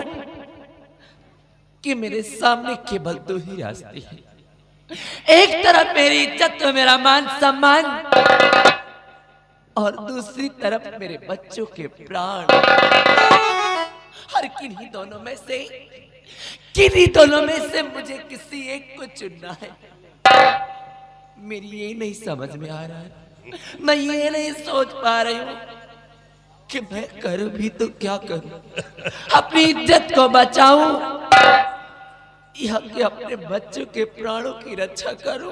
कि मेरे सामने केवल 2 ही रास्ते हैं। एक तरफ मेरी इज्जत और मेरा मान सम्मान, और दूसरी तरफ मेरे बच्चों के प्राण। हर किन्हीं दोनों में से मुझे किसी एक को चुनना है। मेरी ये नहीं समझ में आ रहा है, मैं ये नहीं सोच पा रही हूँ कि मैं करूं भी तो क्या करूं। अपनी इज्जत को बचाऊं या कि अपने बच्चों के प्राणों की रक्षा करूं।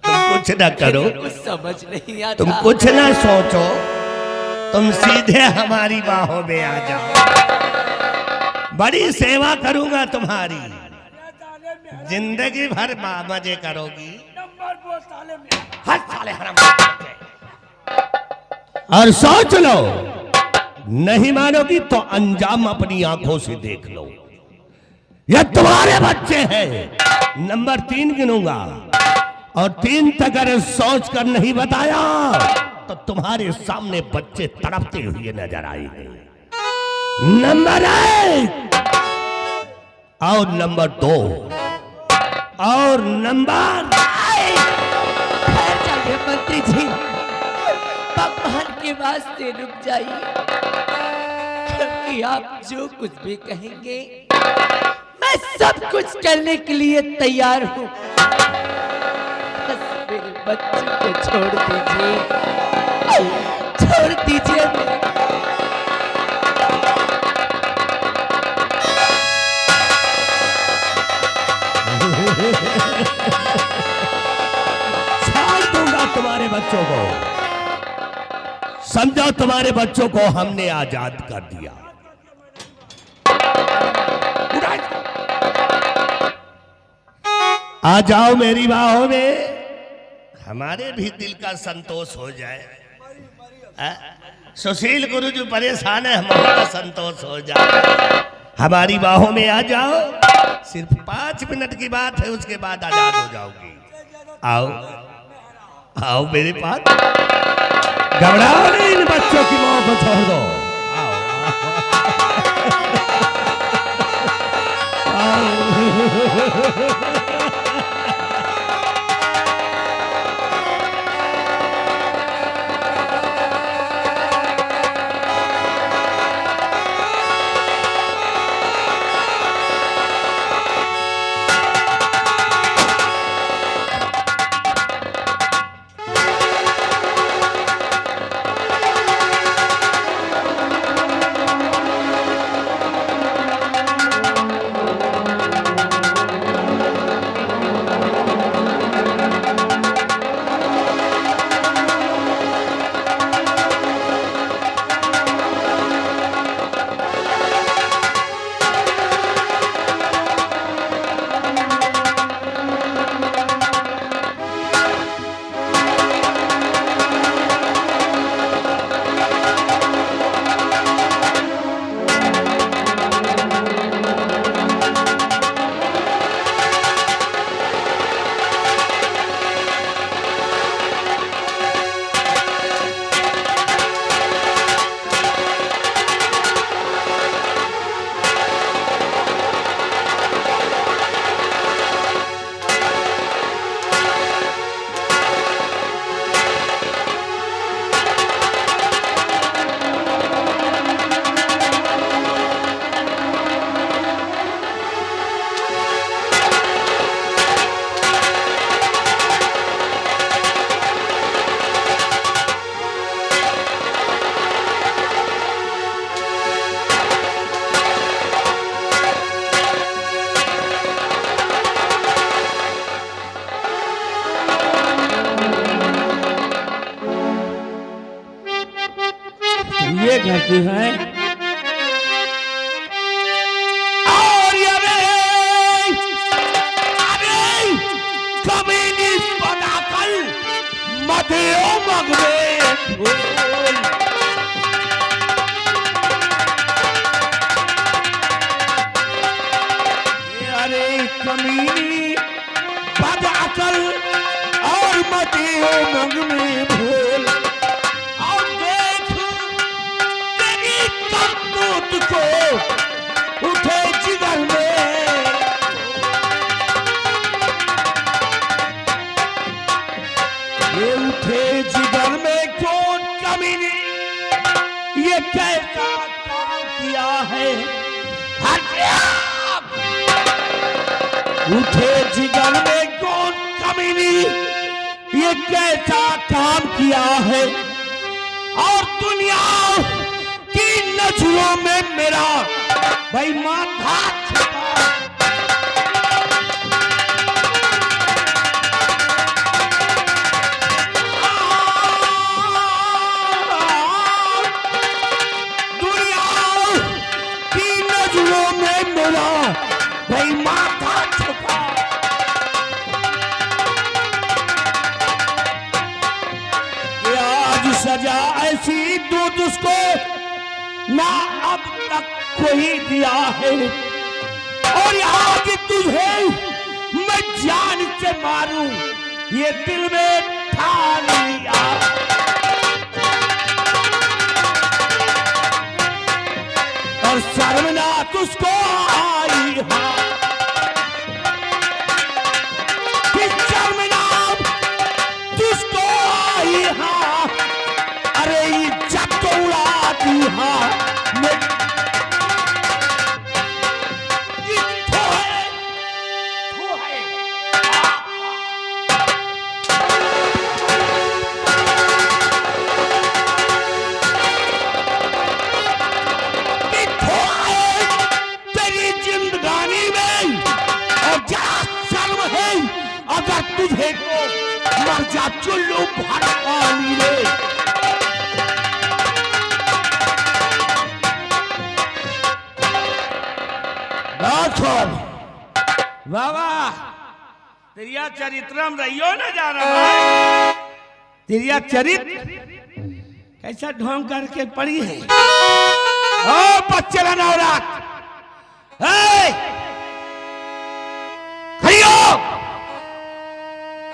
तुम कुछ ना करो, कुछ समझ नहीं आता। तुम कुछ ना सोचो, तुम सीधे हमारी बाहों में आ जाओ। बड़ी सेवा करूंगा तुम्हारी, जिंदगी भर मजे करोगी। हर साले हराम। और सोच लो, नहीं मानोगी तो अंजाम अपनी आंखों से देख लो। ये तुम्हारे बच्चे हैं। नंबर 3 गिनूंगा और 3 तक अगर सोच कर नहीं बताया तो तुम्हारे सामने बच्चे तड़पते हुए नजर आएंगे। नंबर 1 और नंबर 2। और नंबर खैर जाइए मंत्री जी, भगवान के वास्ते रुक जाइए, क्योंकि आप जो कुछ भी कहेंगे मैं सब कुछ करने के लिए तैयार हूँ। बस मेरे बच्चे को छोड़ दीजिए, छोड़ दीजिए। छोड़ दूंगा तुम्हारे बच्चों को। समझो, तुम्हारे बच्चों को हमने आजाद कर दिया। आ जाओ मेरी बाहों में, हमारे भी दिल का संतोष हो जाए। सुशील गुरु जो परेशान है, हमारा संतोष हो जाए। हमारी बाहों में आ जाओ, सिर्फ 5 मिनट की बात है, उसके बाद आजाद हो जाओगी। आओ आओ मेरे पास, घबराओ नहीं, इन बच्चों की मां को छोड़ दो। आओ आओ। ये कहती है और अरे कमीनी बनाकर मधेओ मगवे अरे कमीनी बनाकर और मधेओ मगवे भूल को उठे जिगर में, ये उठे जिगर में कौन कमीनी, ये कैसा काम किया है। उठे जिगर में कौन कमीनी, ये कैसा काम किया है। और दुनिया की नजरों में मेरा भाई माथा छुपा, दुनिया की नजरों में मेरा भाई माथा छुपा। आज सजा ऐसी दो उसको ना अब तक कोई दिया है, और यहाँ की तुझे मैं जान से मारूं ये दिल में ठान लिया। और शर्मनाक उसको आई जिंदगानी में और जरा शर्म है अगर तुझे को मर जा चुल्लू भर पानी में। वाह वाह, तेरिया चरित्रम रहियो न जा रहा, तेरिया चरित्र कैसा ढोंग करके पड़ी है। ओ बच्चे का नौरात, खड़ियो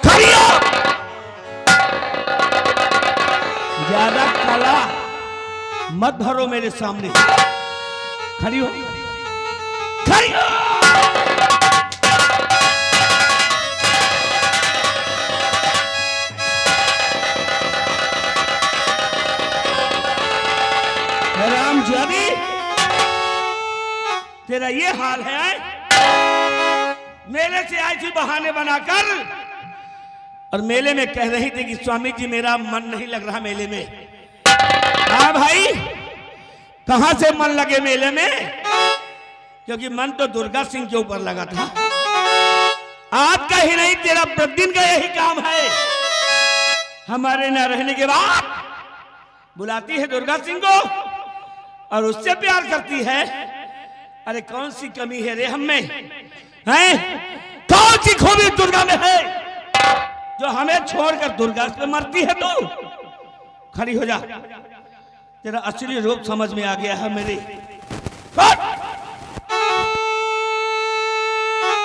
खड़ियो, ज्यादा कला मत भरो मेरे सामने, खड़ी हो खड़ी हो। रामजादी, तेरा ये हाल है, मेले से आई थी बहाने बनाकर और मेले में कह रही थी कि स्वामी जी मेरा मन नहीं लग रहा मेले में। हाँ भाई, कहां से मन लगे मेले में, क्योंकि मन तो दुर्गा सिंह के ऊपर लगा था। आपका ही नहीं, तेरा प्रतिदिन का यही काम है। हमारे न रहने के बाद बुलाती है दुर्गा सिंह को और उससे प्यार करती है। अरे कौन सी कमी है रे हम में, हैं? कौन सी खूबी दुर्गा में है जो हमें छोड़कर दुर्गा पे मरती है? तू खड़ी हो जा, तेरा असली रूप समझ में आ गया है मेरे।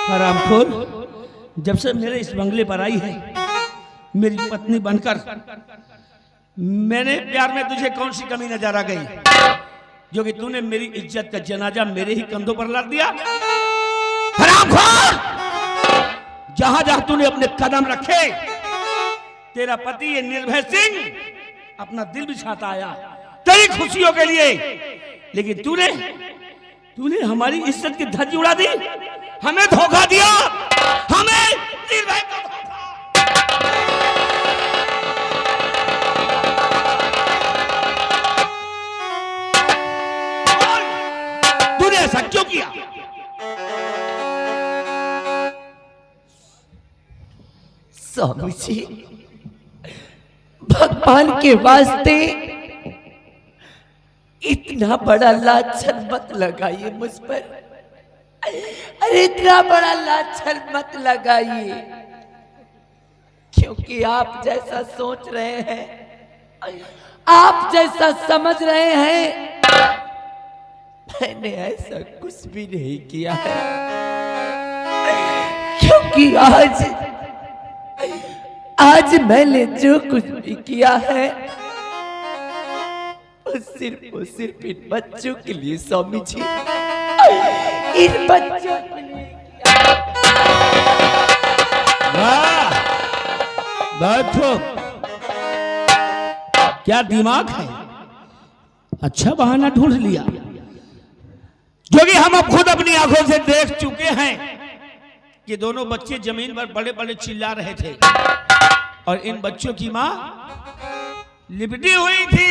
हरामखोर, जब से मेरे इस बंगले पर आई है मेरी पत्नी बनकर, मैंने प्यार में तुझे कौन सी कमी नजर आ गई जो कि तूने मेरी इज्जत का जनाजा मेरे ही कंधों पर लाद दिया? हरामखोर, जहां जहां तूने अपने कदम रखे, तेरा पति ये निर्भय सिंह अपना दिल बिछाता आया तेरी खुशियों के लिए, लेकिन तूने हमारी इज्जत की धज्जी उड़ा दी, हमें धोखा दिया, हमें निर्भय को धोखा। तूने ऐसा क्यों किया? स्वामी जी, भगवान के वास्ते इतना बड़ा लाछन मत लगाइए मुझ पर। अरे इतना बड़ा लाछन मत लगाइए, क्योंकि आप जैसा सोच रहे हैं, आप जैसा समझ रहे हैं, मैंने ऐसा कुछ भी नहीं किया है। क्योंकि आज मैंने जो कुछ भी किया है वो सिर्फ इन बच्चों के लिए स्वामी जी, इन बच्चों के लिए बैठो। क्या दिमाग है, अच्छा बहाना ढूंढ लिया, जो कि हम अब खुद अपनी आंखों से देख चुके हैं कि दोनों बच्चे जमीन पर बड़े बड़े चिल्ला रहे थे और इन बच्चों की मां लिपटी हुई थी,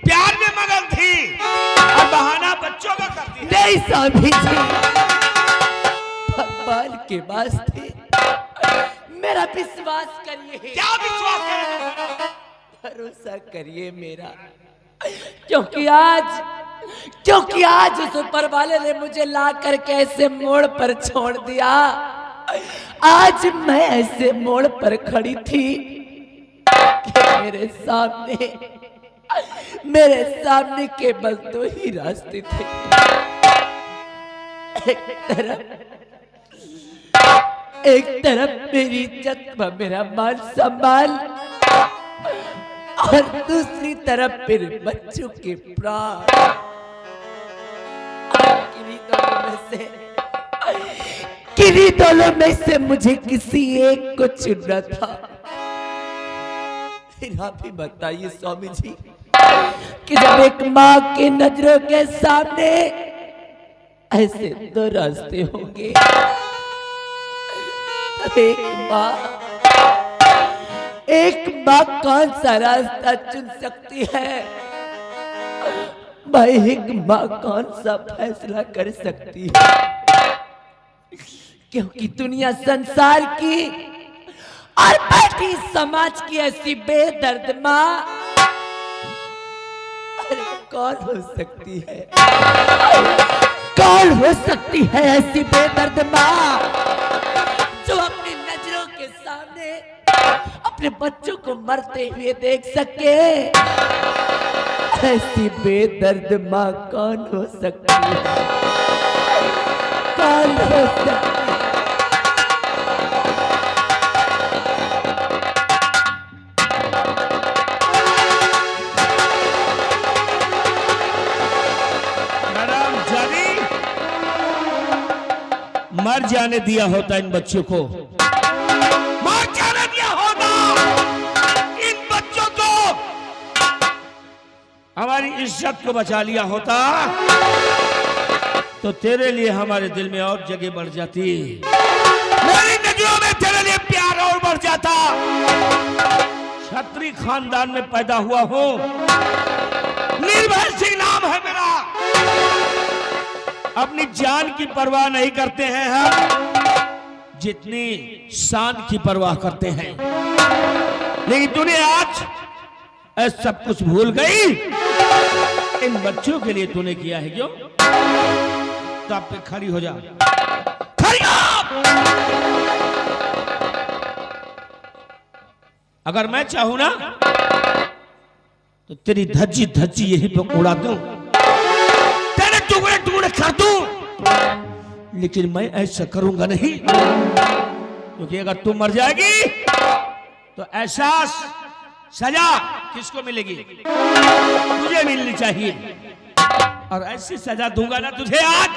प्यार में मगन थी, और बहाना बच्चों का करती है। नहीं स्वामी जी, भगवान के वास्ते मेरा विश्वास करिए। क्या विश्वास करें? भरोसा करिए मेरा, क्योंकि आज उस ऊपर वाले ने मुझे ला करके ऐसे मोड़ पर छोड़ दिया। आज मैं ऐसे मोड़ पर खड़ी थी कि मेरे सामने केवल दो ही रास्ते थे। एक तरफ मेरी इज्जत व मेरा मान सम्मान, और दूसरी तरफ मेरे बच्चों के प्राण। किन्हीं दोनों में से मुझे किसी एक को चुनना था। फिर आप ही बताइए स्वामी जी कि जब एक माँ के नजरों के सामने ऐसे दो रास्ते होंगे, तब एक माँ कौन सा रास्ता चुन सकती है? भाई एक माँ कौन सा फैसला कर सकती है? क्योंकि दुनिया संसार की और बाकी समाज की ऐसी बेदर्द माँ अरे कौन हो सकती है, कौन हो सकती है ऐसी बेदर्द माँ जो अपनी नजरों के सामने अपने बच्चों को मरते हुए देख सके। ऐसी बेदर्द माँ कौन हो सकती है, कौन हो सकती है? मर जाने दिया होता इन बच्चों को, मर जाने दिया होता इन बच्चों को, हमारी इज्जत को बचा लिया होता तो तेरे लिए हमारे दिल में और जगह बढ़ जाती, मेरी नजरों में तेरे लिए प्यार और बढ़ जाता। क्षत्रिय खानदान में पैदा हुआ हूं, निर्भय सिंह नाम है मेरा। अपनी जान की परवाह नहीं करते हैं हम जितनी शान की परवाह करते हैं, लेकिन तूने आज ऐसा सब कुछ भूल गई। इन बच्चों के लिए तूने किया है क्यों? तो आप पे खड़ी हो जा, खड़ी हो। अगर मैं चाहूं ना तो तेरी धज्जी धज्जी यहीं पे उड़ा दूं, टुकड़े टुकड़े कर दूं, लेकिन मैं ऐसा करूंगा नहीं, क्योंकि अगर तू मर जाएगी तो एहसास सजा किसको मिलेगी? तुझे मिलनी चाहिए। और ऐसी सजा दूंगा ना तुझे आज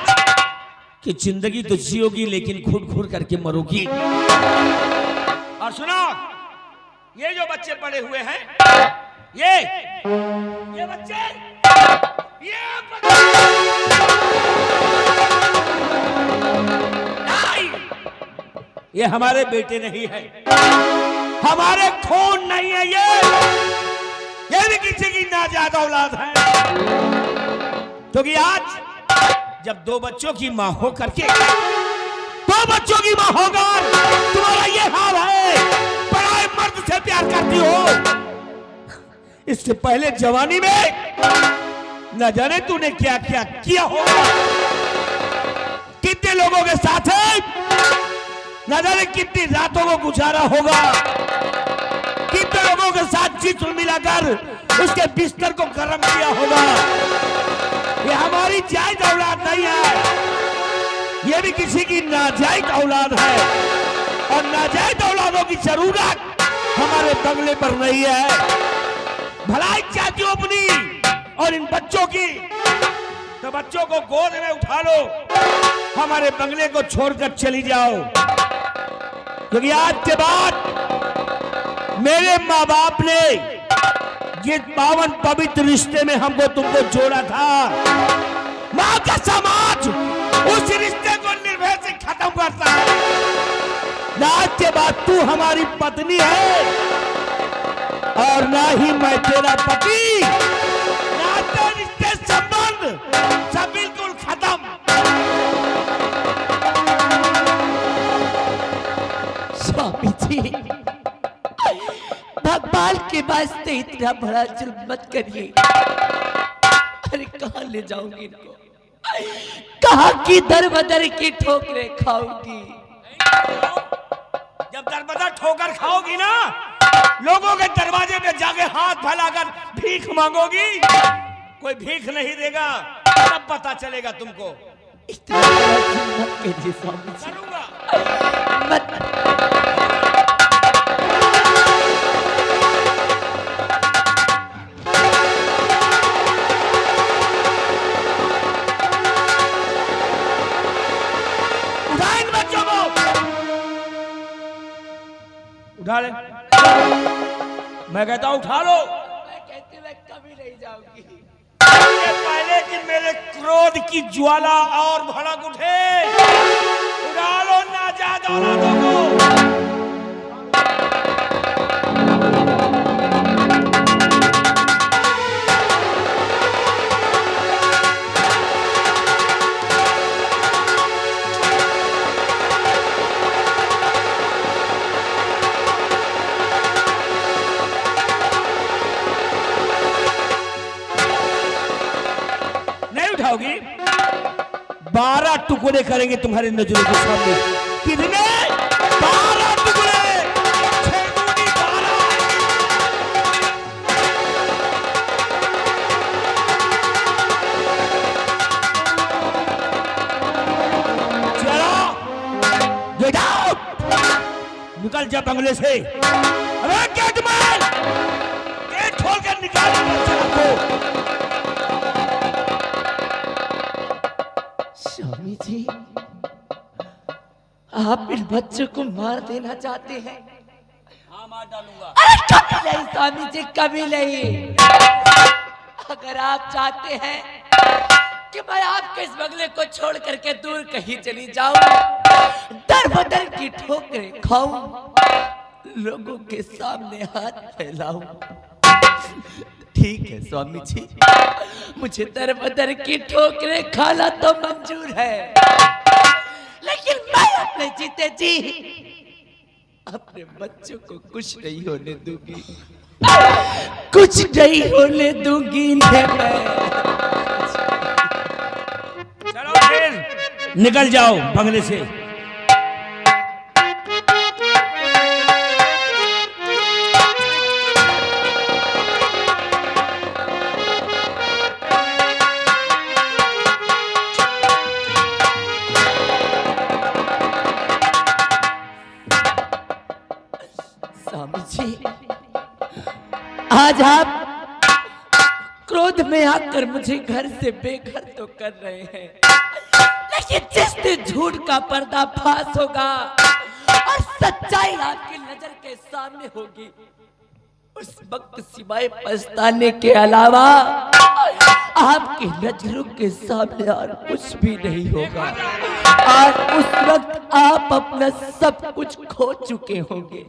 कि जिंदगी तो जियोगी लेकिन घुट घुट करके मरोगी। और सुनो, ये जो बच्चे पड़े हुए हैं, ये बच्चे, ये हमारे बेटे नहीं है, हमारे खून नहीं है, ये भी किसी की नाजायज औलाद है। क्योंकि आज जब दो बच्चों की मां हो करके, दो बच्चों की मां होकर तुम्हारा ये हाल है, बड़े मर्द से प्यार करती हो। इससे पहले जवानी में न जाने तूने क्या क्या किया होगा, कितने लोगों के साथ है, न जाने कितनी रातों को गुजारा होगा, कितने लोगों के साथ जिस्म मिलाकर उसके बिस्तर को गर्म किया होगा। ये हमारी जायज औलाद नहीं है, ये भी किसी की नाजायज औलाद है। और नाजायज औलादों की जरूरत हमारे बंगले पर नहीं है। भलाई चाहती हो अपनी और इन बच्चों की, तो बच्चों को गोद में उठा लो, हमारे बंगले को छोड़कर चली जाओ। क्योंकि आज के बाद मेरे माँ बाप ने जिस पावन पवित्र रिश्ते में हमको तुमको जोड़ा था, माँ का समाज उस रिश्ते को निर्भय से खत्म करता है। आज के बाद तू हमारी पत्नी है और ना ही मैं तेरा पति, नाते रिश्ते संबंध सब बिल्कुल खत्म। स्वामी जी, भगवान के वास्ते इतना बड़ा जुल्म मत करिए। अरे कहाँ ले जाऊंगी इनको, कहाँ की दर बदर की ठोकरें खाऊंगी। जब दरबदर ठोकर खाओगी ना, लोगों के दरवाजे पे जाके हाथ फैलाकर भीख मांगोगी, कोई भीख नहीं देगा, तब पता चलेगा तुमको। इतना बड़ा जुल्म मत कीजिए स्वामी जी, करूंगा मत। उठा इन बच्चों को, उठा ले। मैं कहता हूं उठा लो। मैं कहती मैं कभी नहीं जाऊंगी। इससे पहले कि मेरे क्रोध की ज्वाला और भड़क उठे, उड़ा लो नाजायज औलादों को। टुकड़े करेंगे तुम्हारे नजरों के सामने। कितने? 12 टुकड़े। 6 दूनी 12। चलो गेट आउट, निकल जा बंगले से। अरे गेटमैन, गेट खोलकर निकाल बच्चा को। स्वामी जी, आप इन बच्चों को मार देना चाहते हैं? हाँ, मार डालूंगा। अरे कभी नहीं स्वामी जी, कभी नहीं। अगर आप चाहते हैं कि मैं आपके इस बंगले को छोड़ करके दूर कहीं चली जाऊं, दर बदर की ठोकरें खाऊं, लोगों के सामने हाथ फैलाऊं, ठीक है स्वामी जी, मुझे दर बदर की ठोकरें खाना तो मंजूर है, लेकिन मैं अपने जीते जी अपने बच्चों को कुछ नहीं होने दूंगी, कुछ नहीं होने दूंगी इन्हें मैं। चलो फिर निकल जाओ बंगले से। स्वामी जी, आज आप क्रोध में आकर मुझे घर से बेघर तो कर रहे हैं, लेकिन जिस दिन झूठ का पर्दाफाश होगा और सच्चाई आपकी नजर के सामने होगी, उस वक्त सिवाय पछताने के अलावा आपकी नजरों के सामने और कुछ भी नहीं होगा, और उस वक्त आप अपना सब कुछ खो चुके होंगे।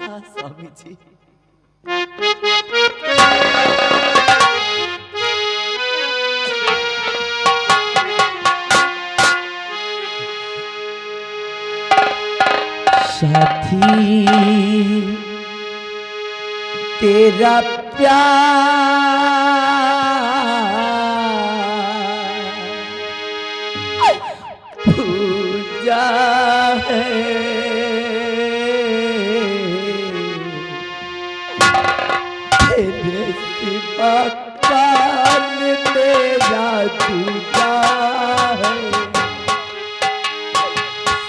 हाँ स्वामी जी, साथी तेरा प्यार पूजा है, तेरे सिवा कान मेरा दूजा है,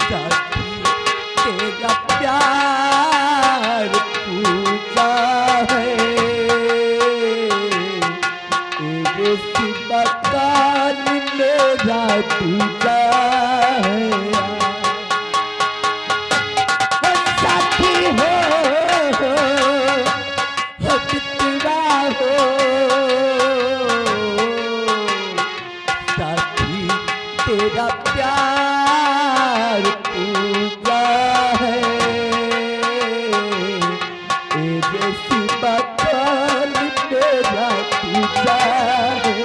साथी तेरा प्यार पूजा है, तेरे सिवा कान मेरा दूजा है। साथी हो कितना हो, साथी तेरा प्यार पूजा है, तेरे सिवा कान मेरा पूजा है।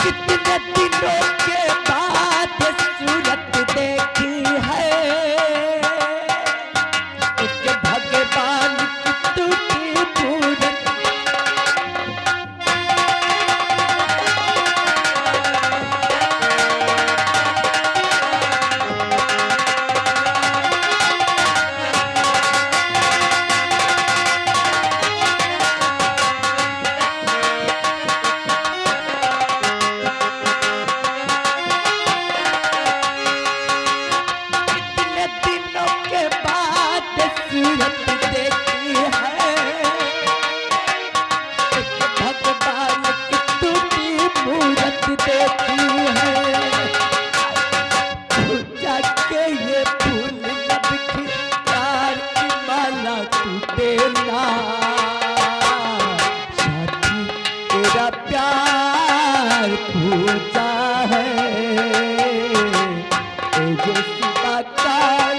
कितने दिनों के बाद सूरत देखी है, एक भगवान की टूटी मूरत, कितने दिनों के बाद सूरत देखी है, एक भगवान की टूटी मूरत देखी है, पूजा के ये फूल न बिखी, प्यार की माला टूटे ना, साथी तेरा प्यार पूजा है, तेरे सिवा काल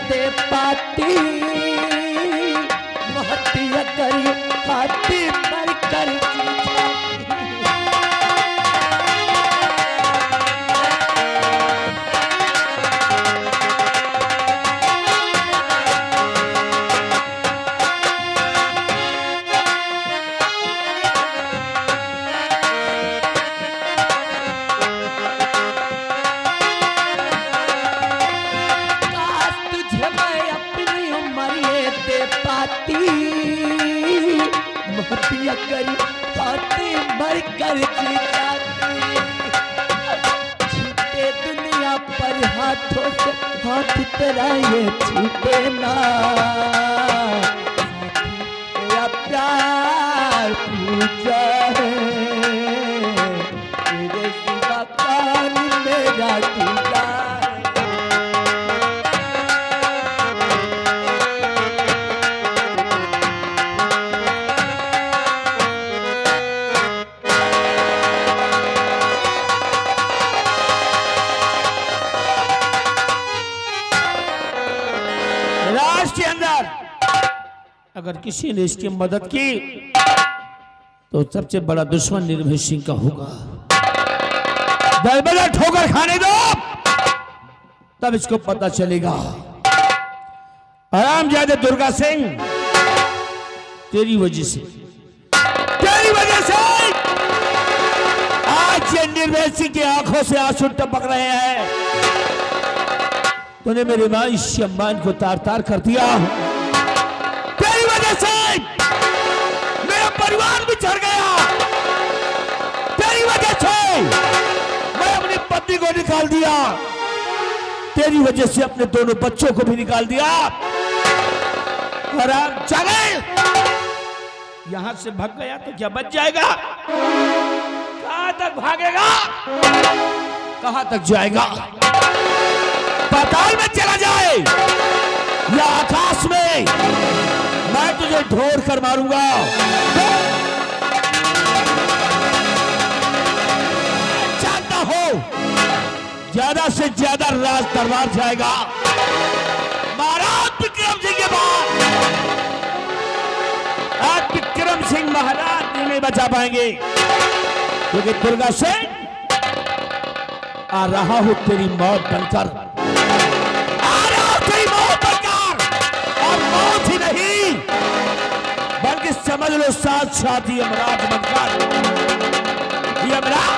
दे पाती महतिया करी हाथी मर कर महतिया करी हाथी मर कर छूटे दुनिया पर हाथों से हाथ तेरा ये छूटे ना तेरा प्यार पूजा है तेरे सिवा कौन मेरा दूजा है। के अंदर अगर किसी ने इसकी मदद की तो सबसे बड़ा दुश्मन निर्भय सिंह का होगा। दरबदर ठोकर खाने दो तब इसको पता चलेगा। हरामजादे दुर्गा सिंह तेरी वजह से आज ये निर्भय सिंह की आंखों से आंसू टपक रहे हैं। तूने मेरे मां इस सम्मान को तार तार कर दिया। तेरी वजह से मेरा परिवार भी चढ़ गया। तेरी वजह से मैं अपनी पत्नी को निकाल दिया। तेरी वजह से अपने दोनों बच्चों को भी निकाल दिया। और आप चले यहां से भाग गया तो क्या बच जाएगा? कहां तक भागेगा? कहां तक जाएगा? पाताल में चला जाए या आकाश में, मैं तुझे ढोर कर मारूंगा। जानता हो ज्यादा से ज्यादा राज दरबार जाएगा। महाराज विक्रम सिंह के बाद आज विक्रम सिंह महाराज नहीं बचा पाएंगे, क्योंकि दुर्गा सिंह आ रहा हूं तेरी मौत बनकर। और मौत ही नहीं बल्कि समझ लो साथ साथ यमराज बनकर। यमराज